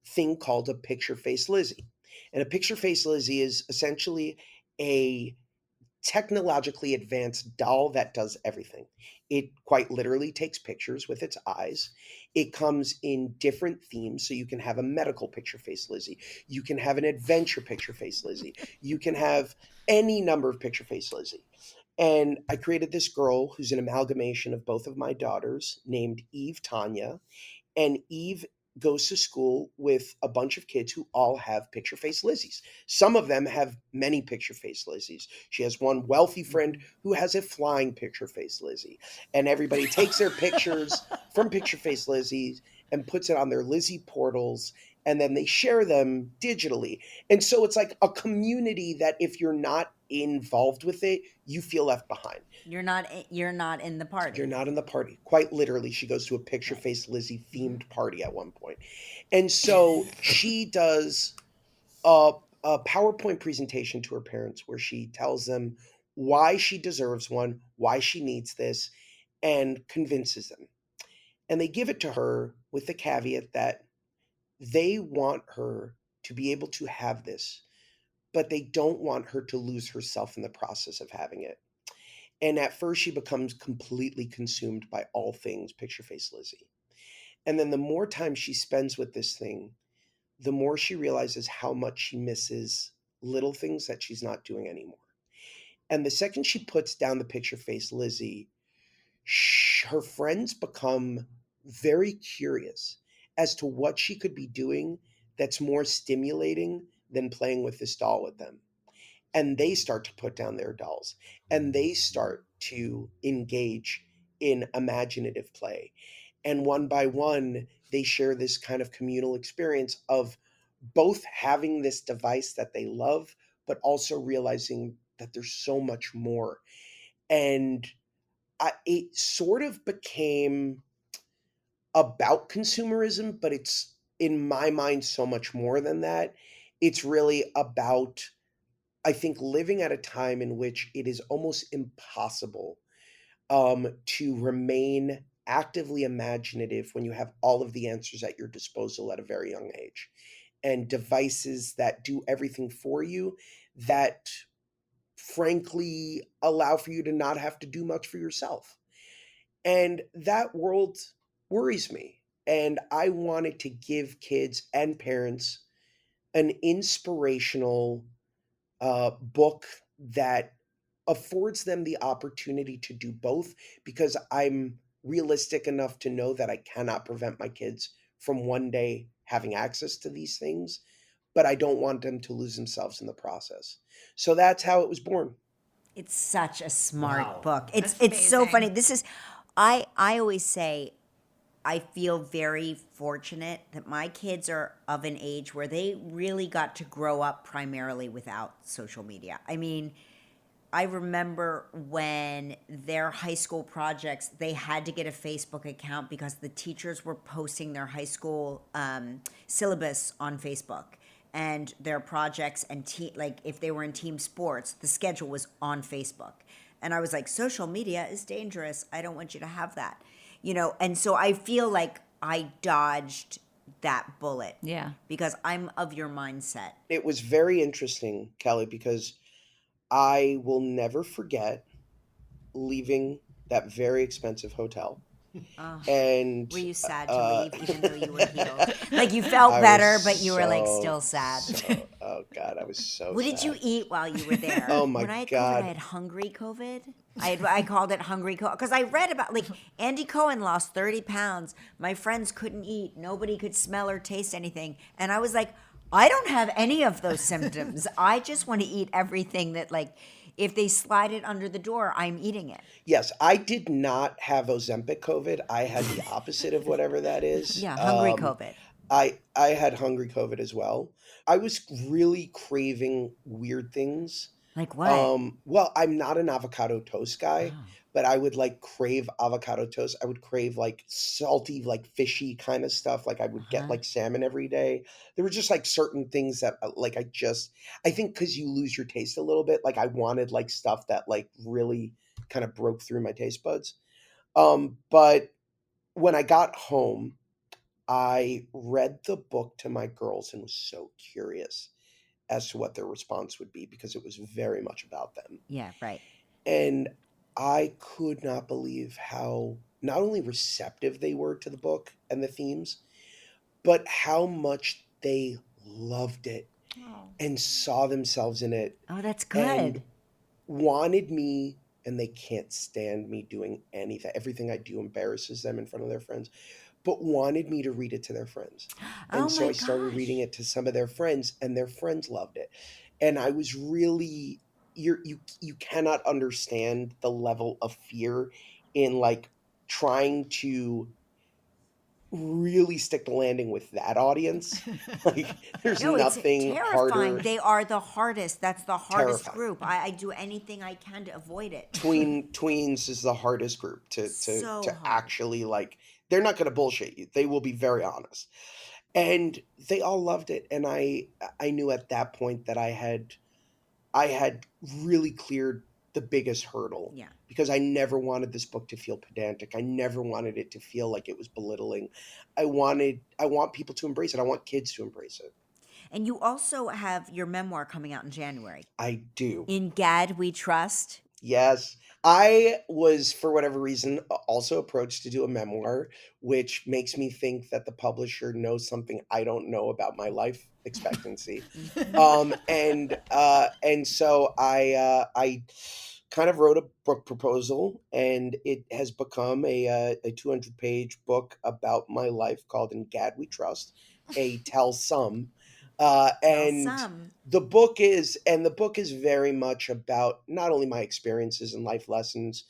[SPEAKER 1] thing called a Picture Face Lizzy. And a Picture Face Lizzy is essentially a technologically advanced doll that does everything. It quite literally takes pictures with its eyes. It comes in different themes. So you can have a medical Picture Face Lizzy. You can have an adventure Picture Face Lizzy. You can have any number of Picture Face Lizzy. And I created this girl who's an amalgamation of both of my daughters, named Eve Tanya. And Eve goes to school with a bunch of kids who all have Picture Face Lizzies. Some of them have many Picture Face Lizzies. She has one wealthy friend who has a flying Picture Face Lizzy. And everybody takes their pictures from Picture Face Lizzies and puts it on their Lizzie portals, and then they share them digitally. And so it's like a community that if you're not involved with it, you feel left behind.
[SPEAKER 2] You're not in the party.
[SPEAKER 1] You're not in the party. Quite literally, she goes to a Picture Face Lizzy themed party at one point. And so she does a PowerPoint presentation to her parents where she tells them why she deserves one, why she needs this, and convinces them. And they give it to her with the caveat that they want her to be able to have this but they don't want her to lose herself in the process of having it. And at first she becomes completely consumed by all things PictureFace Lizzy. And then the more time she spends with this thing, the more she realizes how much she misses little things that she's not doing anymore. And the second she puts down the PictureFace Lizzy, her friends become very curious as to what she could be doing that's more stimulating than playing with this doll with them. And they start to put down their dolls and they start to engage in imaginative play. And one by one, they share this kind of communal experience of both having this device that they love, but also realizing that there's so much more. And it sort of became about consumerism, but it's in my mind so much more than that. It's really about, I think, living at a time in which it is almost impossible to remain actively imaginative when you have all of the answers at your disposal at a very young age, and devices that do everything for you that frankly allow for you to not have to do much for yourself. And that world worries me. And I wanted to give kids and parents an inspirational book that affords them the opportunity to do both, because I'm realistic enough to know that I cannot prevent my kids from one day having access to these things, but I don't want them to lose themselves in the process. So that's how it was born.
[SPEAKER 2] It's such a smart
[SPEAKER 5] Wow.
[SPEAKER 2] book.
[SPEAKER 3] That's
[SPEAKER 2] It's so
[SPEAKER 3] amazing.
[SPEAKER 2] funny. This is I always say I feel very fortunate that my kids are of an age where they really got to grow up primarily without social media. I mean, I remember when their high school projects, they had to get a Facebook account because the teachers were posting their high school syllabus on Facebook, and their projects and like if they were in team sports, the schedule was on Facebook. And I was like, social media is dangerous. I don't want you to have that, And so I feel like I dodged that bullet.
[SPEAKER 3] Yeah.
[SPEAKER 2] Because I'm of your mindset.
[SPEAKER 1] It was very interesting, Kelly, because I will never forget leaving that very expensive hotel. And
[SPEAKER 2] Were you sad to leave, even though you were healed? Like you felt
[SPEAKER 1] I
[SPEAKER 2] better,
[SPEAKER 1] was
[SPEAKER 2] but you were like
[SPEAKER 1] so,
[SPEAKER 2] still sad.
[SPEAKER 1] oh God, I was so
[SPEAKER 2] What did
[SPEAKER 1] sad.
[SPEAKER 2] you eat while you were there?
[SPEAKER 1] Oh, my
[SPEAKER 2] when I had
[SPEAKER 1] God.
[SPEAKER 2] COVID, I had hungry COVID. I called it hungry COVID because I read about like Andy Cohen lost 30 pounds. My friends couldn't eat. Nobody could smell or taste anything. And I was like, I don't have any of those symptoms. I just want to eat everything that like, if they slide it under the door, I'm eating it.
[SPEAKER 1] Yes, I did not have Ozempic COVID. I had the opposite of whatever that is.
[SPEAKER 2] Yeah, hungry COVID.
[SPEAKER 1] I had hungry COVID as well. I was really craving weird things.
[SPEAKER 2] Like what?
[SPEAKER 1] Well, I'm not an avocado toast guy, but I would like crave avocado toast. I would crave like salty, like fishy kind of stuff. Like I would get like salmon every day. There were just like certain things that like I think because you lose your taste a little bit, like I wanted like stuff that like really kind of broke through my taste buds. But when I got home, I read the book to my girls and was so curious as to what their response would be because it was very much about them.
[SPEAKER 2] Yeah, right.
[SPEAKER 1] And I could not believe how not only receptive they were to the book and the themes, but how much they loved it and saw themselves in it.
[SPEAKER 2] Oh, that's good.
[SPEAKER 1] And wanted me, and they can't stand me doing anything. Everything I do embarrasses them in front of their friends, but wanted me to read it to their friends. And so I started reading it to some of their friends, and their friends loved it. And I was really, you cannot understand the level of fear in like trying to really stick the landing with that audience. Like there's
[SPEAKER 2] No,
[SPEAKER 1] nothing
[SPEAKER 2] it's terrifying.
[SPEAKER 1] harder.
[SPEAKER 2] They are the hardest. That's the hardest
[SPEAKER 1] Terrifying.
[SPEAKER 2] group. I do anything I can to avoid it.
[SPEAKER 1] Tweens is the hardest group to
[SPEAKER 2] hard.
[SPEAKER 1] actually like. They're not going to bullshit you. They will be very honest, and they all loved it. And I knew at that point that I had really cleared the biggest hurdle.
[SPEAKER 2] Yeah.
[SPEAKER 1] Because I never wanted this book to feel pedantic. I never wanted it to feel like it was belittling. I want people to embrace it. I want kids to embrace it.
[SPEAKER 2] And you also have your memoir coming out in January.
[SPEAKER 1] I do.
[SPEAKER 2] In Gad We Trust.
[SPEAKER 1] Yes. I was, for whatever reason, also approached to do a memoir, which makes me think that the publisher knows something I don't know about my life expectancy. And so I kind of wrote a book proposal, and it has become a 200-page book about my life called In Gad We Trust, a tell some.
[SPEAKER 2] Tell
[SPEAKER 1] And
[SPEAKER 2] some.
[SPEAKER 1] the book is very much about not only my experiences and life lessons.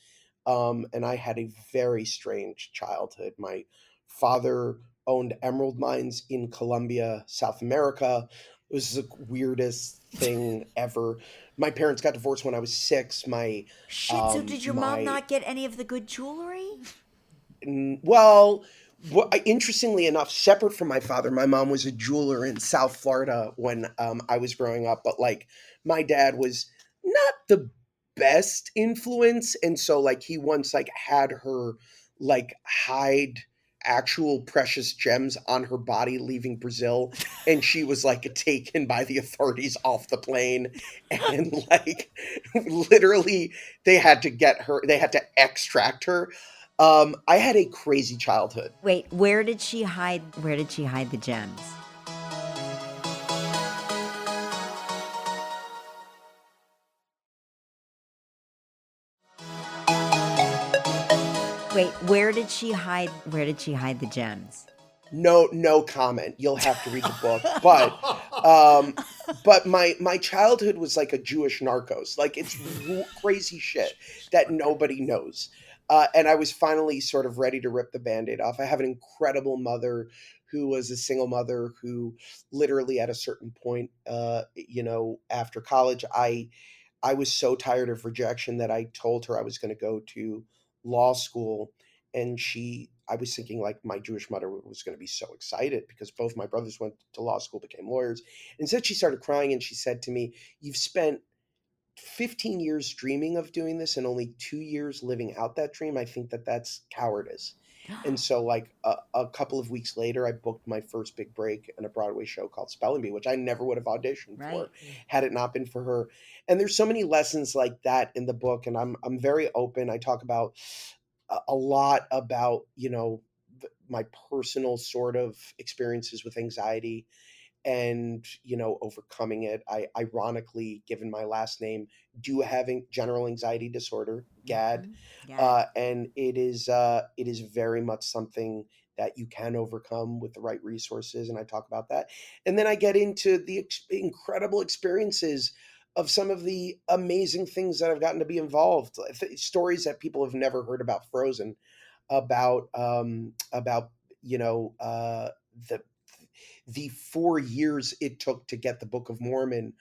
[SPEAKER 1] And I had a very strange childhood. My father owned emerald mines in Colombia, South America. It was the weirdest thing ever. My parents got divorced when I was 6.
[SPEAKER 2] Shit, so did your mom not get any of the good jewelry?
[SPEAKER 1] Well, interestingly enough, separate from my father, my mom was a jeweler in South Florida when I was growing up. But like, my dad was not the best influence, and so like he once like had her like hide actual precious gems on her body leaving Brazil, and she was like taken by the authorities off the plane, and like literally they had to extract her. I had a crazy childhood.
[SPEAKER 2] Wait, where did she hide the gems? Wait, where did she hide the gems?
[SPEAKER 1] No comment. You'll have to read the book. But my childhood was like a Jewish Narcos. Like it's crazy shit that nobody knows. And I was finally sort of ready to rip the Band-Aid off. I have an incredible mother who was a single mother who literally at a certain point, after college, I was so tired of rejection that I told her I was going to go to law school. And I was thinking like my Jewish mother was going to be so excited because both my brothers went to law school, became lawyers. Instead, she started crying and she said to me, "You've spent 15 years dreaming of doing this and only 2 years living out that dream. I think that that's cowardice." And so, like a couple of weeks later, I booked my first big break in a Broadway show called Spelling Bee, which I never would have auditioned
[SPEAKER 2] Right.
[SPEAKER 1] for had it not been for her. And there's so many lessons like that in the book, and I'm very open. I talk about a lot about my personal sort of experiences with anxiety and overcoming it. I ironically, given my last name, do have general anxiety disorder, GAD.
[SPEAKER 2] Yeah.
[SPEAKER 1] And it is very much something that you can overcome with the right resources, and I talk about that. And then I get into the incredible experiences of some of the amazing things that I've gotten to be involved, stories that people have never heard about. Frozen, about the 4 years it took to get the Book of Mormon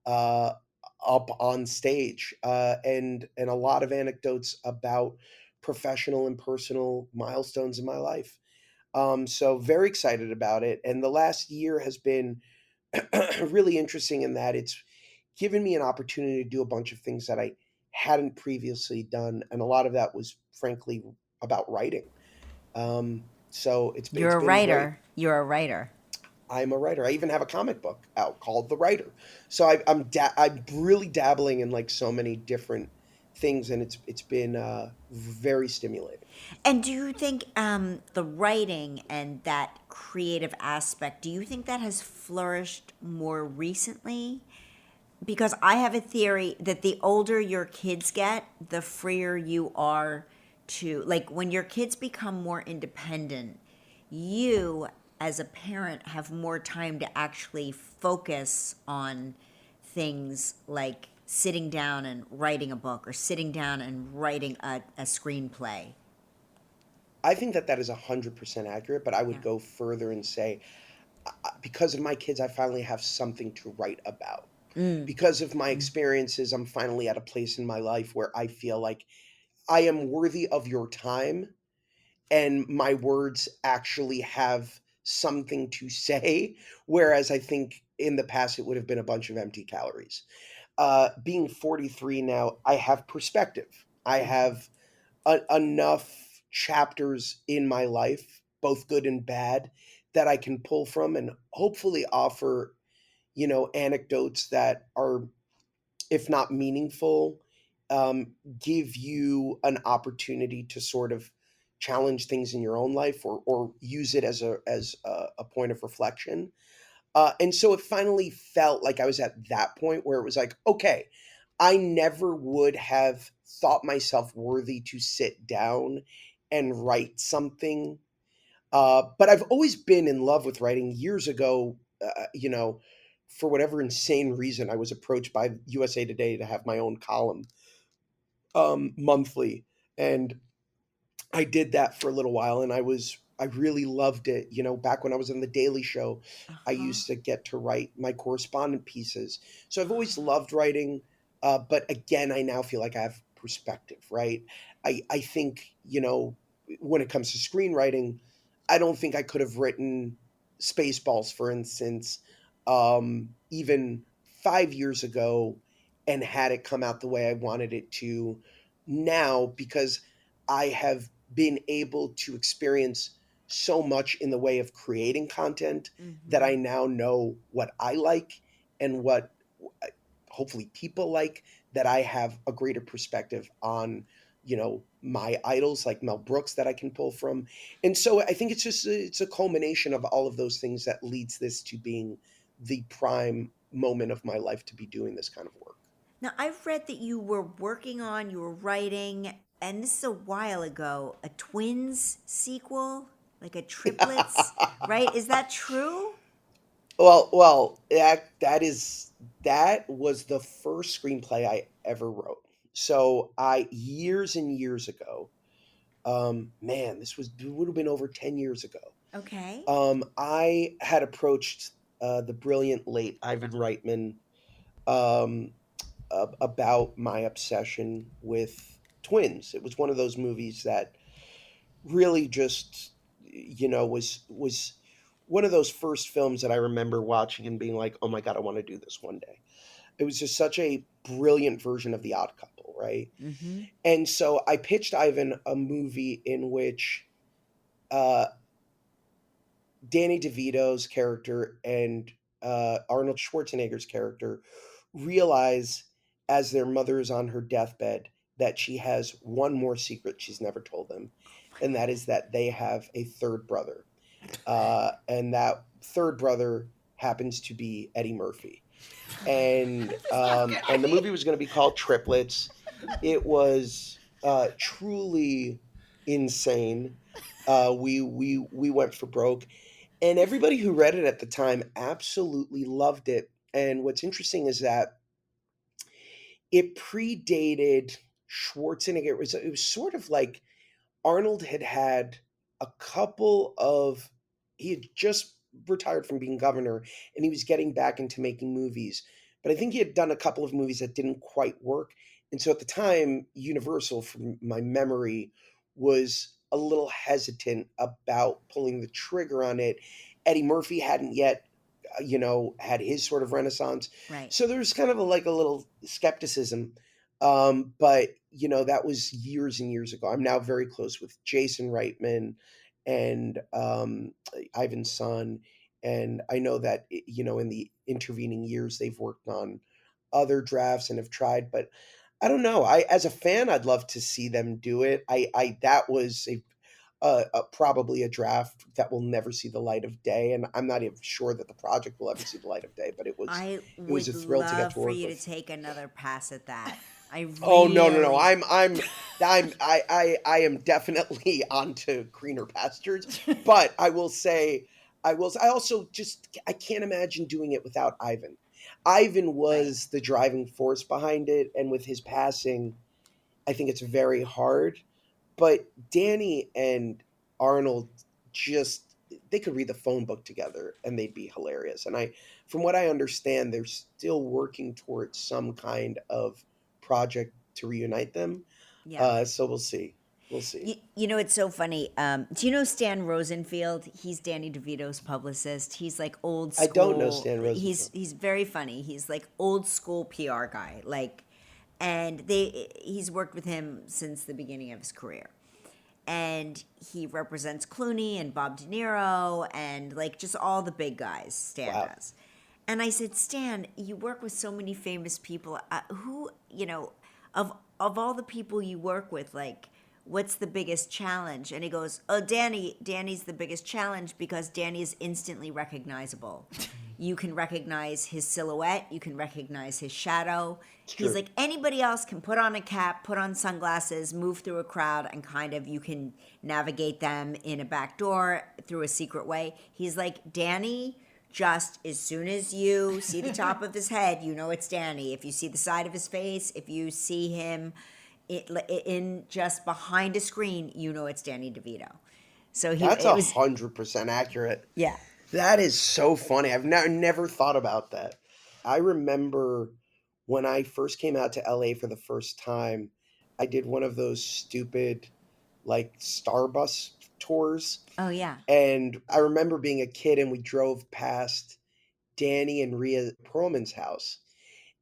[SPEAKER 1] uh, up on stage, and a lot of anecdotes about professional and personal milestones in my life. So very excited about it, and the last year has been really interesting in that it's given me an opportunity to do a bunch of things that I hadn't previously done, and a lot of that was frankly about writing. So it's
[SPEAKER 2] You're a
[SPEAKER 1] been great.
[SPEAKER 2] writer. You're a writer.
[SPEAKER 1] I'm a writer. I even have a comic book out called The Writer. So I'm really dabbling in like so many different things, and it's been very stimulating.
[SPEAKER 2] And do you think the writing and that creative aspect, do you think that has flourished more recently? Because I have a theory that the older your kids get, the freer you are to, like, when your kids become more independent, you as a parent have more time to actually focus on things like sitting down and writing a book or sitting down and writing a screenplay.
[SPEAKER 1] I think that that is 100% accurate, but I would
[SPEAKER 2] Yeah.
[SPEAKER 1] go further and say, because of my kids, I finally have something to write about. Because of my experiences, I'm finally at a place in my life where I feel like I am worthy of your time, and my words actually have something to say. Whereas I think in the past it would have been a bunch of empty calories. Being 43 now, I have perspective. I have enough chapters in my life, both good and bad, that I can pull from and hopefully offer anecdotes that are, if not meaningful, um, give you an opportunity to sort of challenge things in your own life, or use it as a point of reflection. And so it finally felt like I was at that point where it was like, okay, I never would have thought myself worthy to sit down and write something. But I've always been in love with writing. Years ago, for whatever insane reason, I was approached by USA Today to have my own column, monthly. And I did that for a little while, and I really loved it. Back when I was on the Daily Show, I
[SPEAKER 2] Uh-huh.
[SPEAKER 1] used to get to write my correspondent pieces. So I've always loved writing, but again, I now feel like I have perspective, right? I think, when it comes to screenwriting, I don't think I could have written Spaceballs, for instance, even 5 years ago, and had it come out the way I wanted it to now, because I have been able to experience so much in the way of creating content that
[SPEAKER 2] Mm-hmm.
[SPEAKER 1] I now know what I like, and what hopefully people like, that I have a greater perspective on, my idols like Mel Brooks that I can pull from. And so I think it's a culmination of all of those things that leads this to being the prime moment of my life to be doing this kind of work.
[SPEAKER 2] Now, I've read that you were writing, and this is a while ago, a twins sequel, like a triplets, right? Is that true?
[SPEAKER 1] Well, that was the first screenplay I ever wrote. So I years and years ago, man, it would have been over 10 years ago.
[SPEAKER 2] Okay.
[SPEAKER 1] I had approached the brilliant late Ivan Reitman, um, about my obsession with twins. It was one of those movies that really just, was one of those first films that I remember watching and being like, oh my god, I want to do this one day. It was just such a brilliant version of The Odd Couple, right?
[SPEAKER 2] Mm-hmm.
[SPEAKER 1] And so I pitched Ivan a movie in which uh, Danny DeVito's character and Arnold Schwarzenegger's character realize, as their mother is on her deathbed, that she has one more secret she's never told them, and that is that they have a third brother. And that third brother happens to be Eddie Murphy. And the movie was going to be called Triplets. It was truly insane. We went for broke, and everybody who read it at the time absolutely loved it. And what's interesting is that it predated Schwarzenegger. It was sort of like Arnold had a couple of he had just retired from being governor, and he was getting back into making movies. But I think he had done a couple of movies that didn't quite work. And so at the time, Universal, from my memory, was a little hesitant about pulling the trigger on it. Eddie Murphy hadn't yet, had his sort of renaissance.
[SPEAKER 2] Right.
[SPEAKER 1] So there was kind of like a little skepticism. But that was years and years ago. I'm now very close with Jason Reitman and Ivan's son, and I know that in the intervening years they've worked on other drafts and have tried. But I don't know. As a fan, I'd love to see them do it. I That was probably a draft that will never see the light of day, and I'm not even sure that the project will ever see the light of day. But
[SPEAKER 2] I
[SPEAKER 1] it was a
[SPEAKER 2] would
[SPEAKER 1] thrill to get
[SPEAKER 2] love
[SPEAKER 1] to
[SPEAKER 2] for
[SPEAKER 1] work
[SPEAKER 2] you to
[SPEAKER 1] with.
[SPEAKER 2] take another pass at that. I
[SPEAKER 1] Oh no, no, no!
[SPEAKER 2] really.
[SPEAKER 1] I am definitely onto greener pastures. But I will say, I also just I can't imagine doing it without Ivan. Ivan
[SPEAKER 2] Right.
[SPEAKER 1] was the driving force behind it, and with his passing, I think it's very hard. But Danny and Arnold, just they could read the phone book together and they'd be hilarious. And from what I understand, they're still working towards some kind of project to reunite them.
[SPEAKER 2] Yeah.
[SPEAKER 1] So we'll see. We'll see.
[SPEAKER 2] It's so funny. Do you know Stan Rosenfield? He's Danny DeVito's publicist. He's like old
[SPEAKER 1] I don't know
[SPEAKER 2] school.
[SPEAKER 1] Stan
[SPEAKER 2] He's
[SPEAKER 1] Rosenfield.
[SPEAKER 2] he's very funny. He's like old school PR guy. And he's worked with him since the beginning of his career. And he represents Clooney and Bob De Niro and like just all the big guys. Stan
[SPEAKER 1] Wow.
[SPEAKER 2] does. And I said, Stan, you work with so many famous people. Who, of all the people you work with, like, what's the biggest challenge? And he goes, oh, Danny's the biggest challenge because Danny is instantly recognizable. You can recognize his silhouette. You can recognize his shadow. He's like, anybody else can put on a cap, put on sunglasses, move through a crowd, and kind of you can navigate them in a back door through a secret way. He's like, Danny, just as soon as you see the top of his head, you know it's Danny. If you see the side of his face, if you see him in just behind a screen, you know it's Danny DeVito. So
[SPEAKER 1] That's 100% accurate.
[SPEAKER 2] Yeah.
[SPEAKER 1] That is so funny. I've never thought about that. I remember when I first came out to LA for the first time, I did one of those stupid, like, Starbus tours.
[SPEAKER 2] Oh, yeah.
[SPEAKER 1] And I remember being a kid and we drove past Danny and Rhea Perlman's house.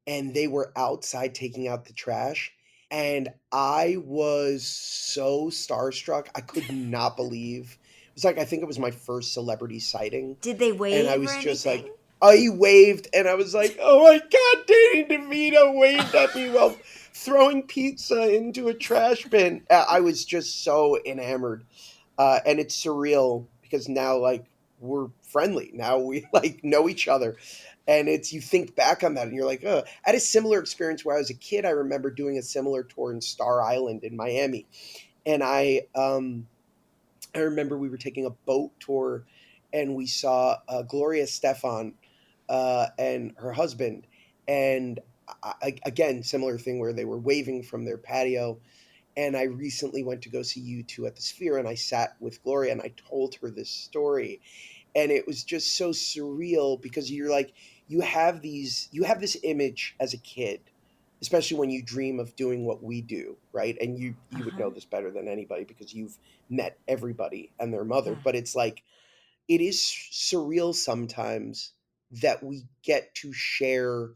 [SPEAKER 1] And they were outside taking out the trash. And I was so starstruck. I could not believe. It was like, I think it was my first celebrity sighting.
[SPEAKER 2] Did they wave
[SPEAKER 1] And I was
[SPEAKER 2] or
[SPEAKER 1] just
[SPEAKER 2] anything?
[SPEAKER 1] like, he waved. And I was like, oh my God, Danny DeVito waved at me while throwing pizza into a trash bin. I was just so enamored. And it's surreal because now, like, we're friendly. Now we, like, know each other. And you think back on that and you're like, oh, I had a similar experience where I was a kid. I remember doing a similar tour in Star Island in Miami. And I remember we were taking a boat tour and we saw Gloria Stefan and her husband. And again, similar thing where they were waving from their patio. And I recently went to go see U2 at the Sphere and I sat with Gloria and I told her this story. And it was just so surreal because you're like, you have this image as a kid, especially when you dream of doing what we do, right? And you would know this better than anybody because you've met everybody and their mother.
[SPEAKER 2] Yeah.
[SPEAKER 1] But it's like, it is surreal sometimes that we get to share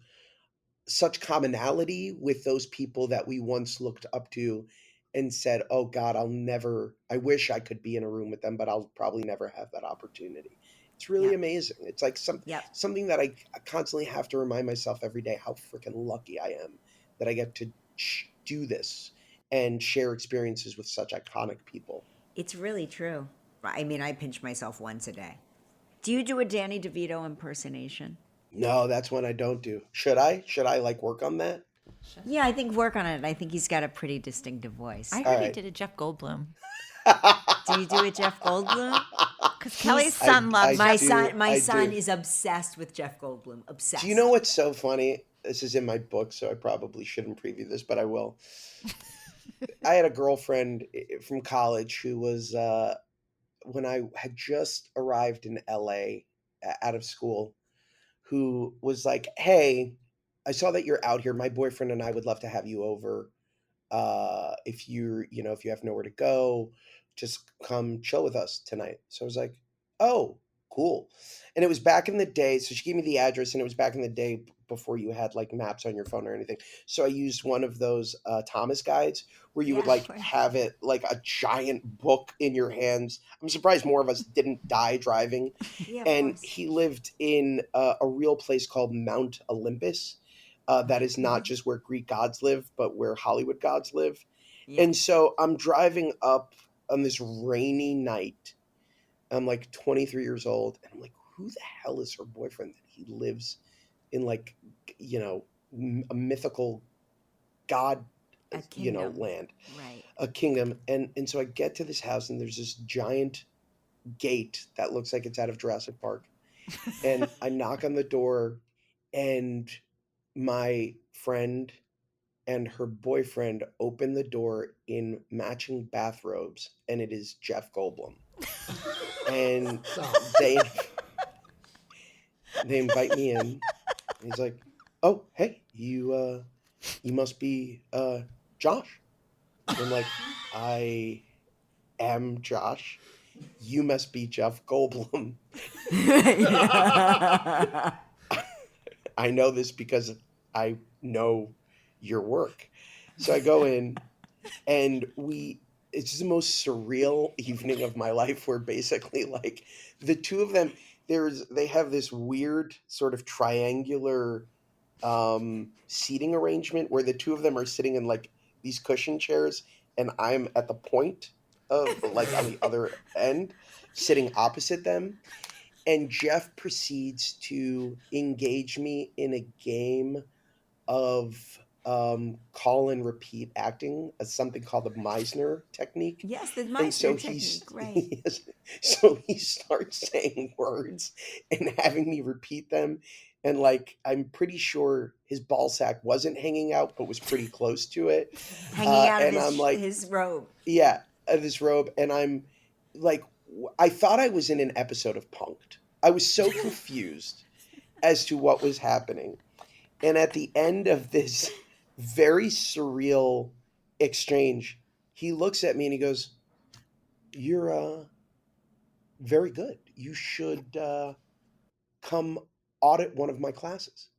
[SPEAKER 1] such commonality with those people that we once looked up to and said, oh God, I wish I could be in a room with them, but I'll probably never have that opportunity. It's really
[SPEAKER 2] Yeah.
[SPEAKER 1] amazing. It's like
[SPEAKER 2] Yep.
[SPEAKER 1] something that I constantly have to remind myself every day how freaking lucky I am that I get to do this and share experiences with such iconic people.
[SPEAKER 2] It's really true. I mean, I pinch myself once a day. Do you do a Danny DeVito impersonation?
[SPEAKER 1] No, that's one I don't do. Should I? Should I, like, work on that?
[SPEAKER 2] Yeah, I think work on it. I think he's got a pretty distinctive voice.
[SPEAKER 3] I
[SPEAKER 1] All
[SPEAKER 3] heard he
[SPEAKER 1] right.
[SPEAKER 3] did a Jeff Goldblum.
[SPEAKER 2] Do you do a Jeff Goldblum?
[SPEAKER 3] Because Kelly's son
[SPEAKER 1] I
[SPEAKER 3] loves
[SPEAKER 1] do.
[SPEAKER 2] My son
[SPEAKER 1] do.
[SPEAKER 2] is obsessed with Jeff Goldblum. Obsessed.
[SPEAKER 1] Do you know what's so funny? This is in my book, so I probably shouldn't preview this, but I will. I had a girlfriend from college who was, when I had just arrived in LA out of school, who was like, hey, I saw that you're out here. My boyfriend and I would love to have you over. If if you have nowhere to go, just come chill with us tonight. So I was like, oh, cool. And it was back in the day. So she gave me the address and it was back in the day before you had like maps on your phone or anything. So I used one of those Thomas guides where you would
[SPEAKER 2] Yeah, of
[SPEAKER 1] like
[SPEAKER 2] course.
[SPEAKER 1] have it like a giant book in your hands. I'm surprised more of us didn't die driving.
[SPEAKER 2] Yeah, of
[SPEAKER 1] And
[SPEAKER 2] course.
[SPEAKER 1] he lived in a real place called Mount Olympus. That is not just where Greek gods live, but where Hollywood gods live.
[SPEAKER 2] Yeah.
[SPEAKER 1] And so I'm driving up on this rainy night. I'm like 23 years old. And I'm like, who the hell is her boyfriend that he lives in, like, a mythical god,
[SPEAKER 2] A kingdom.
[SPEAKER 1] land,
[SPEAKER 2] Right.
[SPEAKER 1] a kingdom. And so I get to this house and there's this giant gate that looks like it's out of Jurassic Park. And I knock on the door and my friend and her boyfriend open the door in matching bathrobes, and it is Jeff Goldblum. And they invite me in. He's like, "Oh, hey, you must be Josh." And I'm like, "I am Josh. You must be Jeff Goldblum." I know this because I know your work. So I go in and it's the most surreal evening of my life where basically like the two of them, they have this weird sort of triangular seating arrangement where the two of them are sitting in like these cushion chairs, and I'm at the point of like on the other end, sitting opposite them. And Jeff proceeds to engage me in a game of call and repeat acting, something called the Meisner technique.
[SPEAKER 2] Yes, the
[SPEAKER 1] And so
[SPEAKER 2] Meisner technique, right.
[SPEAKER 1] so he starts saying words and having me repeat them. And like, I'm pretty sure his ball sack wasn't hanging out, but was pretty close to it.
[SPEAKER 2] Hanging out of
[SPEAKER 1] and I'm like,
[SPEAKER 2] his robe.
[SPEAKER 1] yeah, of his robe. And I'm like, I thought I was in an episode of Punk'd. I was so confused as to what was happening. And at the end of this very surreal exchange, he looks at me and he goes, "You're very good. You should come audit one of my classes."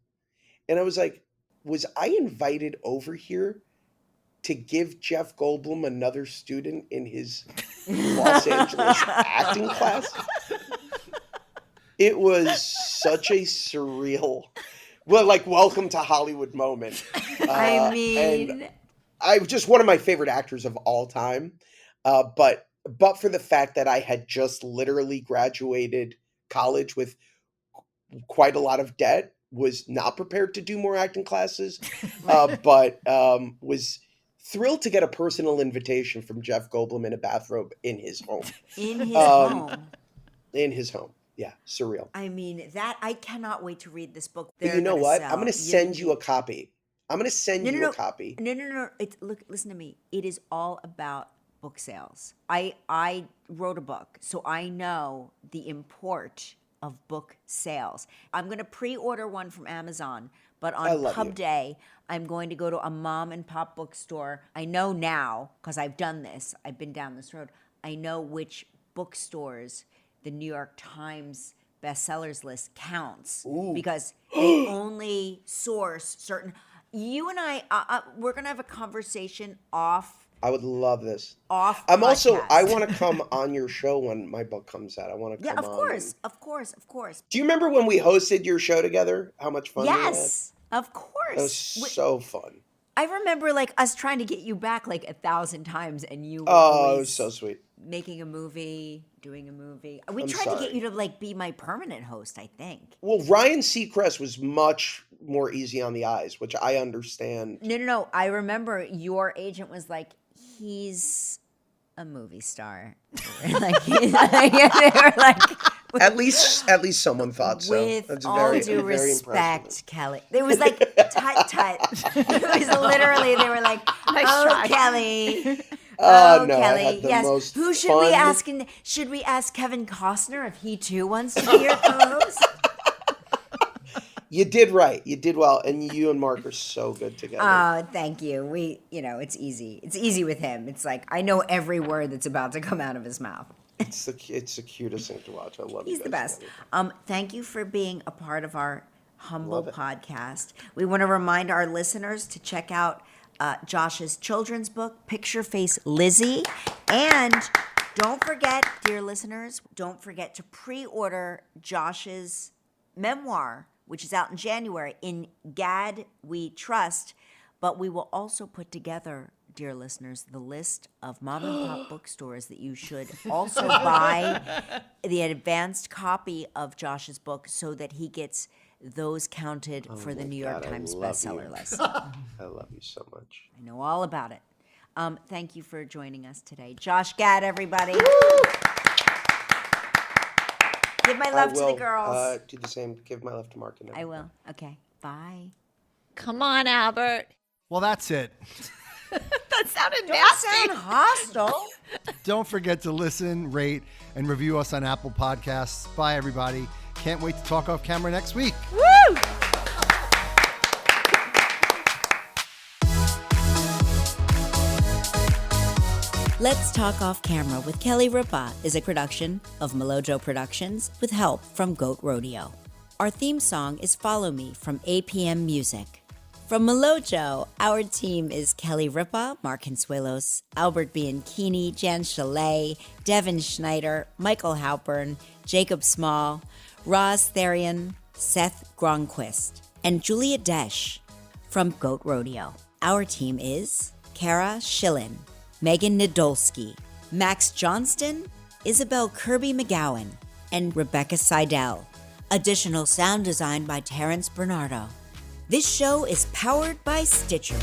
[SPEAKER 1] And I was like, was I invited over here to give Jeff Goldblum another student in his Los Angeles acting class? It was such a surreal, well, like, welcome to Hollywood moment.
[SPEAKER 2] I mean,
[SPEAKER 1] and I'm just one of my favorite actors of all time. But for the fact that I had just literally graduated college with quite a lot of debt, was not prepared to do more acting classes, but was thrilled to get a personal invitation from Jeff Goldblum in a bathrobe in his home.
[SPEAKER 2] in his home.
[SPEAKER 1] In his home. Yeah, surreal.
[SPEAKER 2] I mean, I cannot wait to read this book.
[SPEAKER 1] But you know what? I'm going to send you a copy. I'm going to send you a copy.
[SPEAKER 2] No. Look, listen to me. It is all about book sales. I wrote a book, so I know the import of book sales. I'm going to pre-order one from Amazon, but on Pub Day, I'm going to go to a mom and pop bookstore. I know now, because I've done this, I've been down this road, I know which bookstores the New York Times bestsellers list counts. Ooh. Because they only source certain. You and I, we're going to have a conversation off.
[SPEAKER 1] I would love this.
[SPEAKER 2] Off.
[SPEAKER 1] I
[SPEAKER 2] podcast.
[SPEAKER 1] want to come on your show when my book comes out. I want to come on.
[SPEAKER 2] Of course.
[SPEAKER 1] Do you remember when we hosted your show together? How much fun we had?
[SPEAKER 2] Yes, of course.
[SPEAKER 1] It was so fun.
[SPEAKER 2] I remember like us trying to get you back like 1,000 times, and you were
[SPEAKER 1] it was so sweet.
[SPEAKER 2] Making a movie, doing a movie. We tried to get you to like be my permanent host, I think.
[SPEAKER 1] Well, Ryan Seacrest was much more easy on the eyes, which I understand.
[SPEAKER 2] No. I remember your agent was like, he's a movie star. They were like,
[SPEAKER 1] at least someone thought so.
[SPEAKER 2] With That's all due respect, Kelly. It was like, tut. It was literally, they were like, Kelly.
[SPEAKER 1] No,
[SPEAKER 2] Kelly. Yes. Who should we ask? Should we ask Kevin Costner if he too wants to be your co-host?
[SPEAKER 1] You did right. You did well, and you and Mark are so good together.
[SPEAKER 2] Oh, thank you. It's easy. It's easy with him. It's like I know every word that's about to come out of his mouth.
[SPEAKER 1] It's the cutest thing to watch. I love it.
[SPEAKER 2] He's the best. Thank you for being a part of our humble podcast. We want to remind our listeners to check out Josh's children's book, PictureFace Lizzy. And don't forget, dear listeners, don't forget to pre-order Josh's memoir, which is out in January. In Gad We Trust. But we will also put together, dear listeners, the list of mom and pop bookstores that you should also buy the advanced copy of Josh's book so that he gets those counted for the New York Times bestseller list.
[SPEAKER 1] I love you so much.
[SPEAKER 2] I know all about it. Thank you for joining us today. Josh Gad, everybody. Give my love to the girls.
[SPEAKER 1] Do the same. Give my love to Mark and
[SPEAKER 2] I will. Okay. Bye.
[SPEAKER 3] Come on, Albert.
[SPEAKER 4] Well, that's it.
[SPEAKER 3] That sounded
[SPEAKER 2] Don't
[SPEAKER 3] nasty.
[SPEAKER 2] sound hostile.
[SPEAKER 4] Don't forget to listen, rate, and review us on Apple Podcasts. Bye, everybody. Can't wait to talk off camera next week.
[SPEAKER 3] Woo!
[SPEAKER 2] Let's Talk Off Camera with Kelly Ripa is a production of Melojo Productions with help from Goat Rodeo. Our theme song is Follow Me from APM Music. From Melojo, our team is Kelly Ripa, Mark Consuelos, Albert Bianchini, Jan Chalet, Devin Schneider, Michael Halpern, Jacob Small, Roz Therian, Seth Gronquist, and Julia Desch from Goat Rodeo. Our team is Kara Schillen, Megan Nadolski, Max Johnston, Isabel Kirby McGowan, and Rebecca Seidel. Additional sound design by Terrence Bernardo. This show is powered by Stitcher.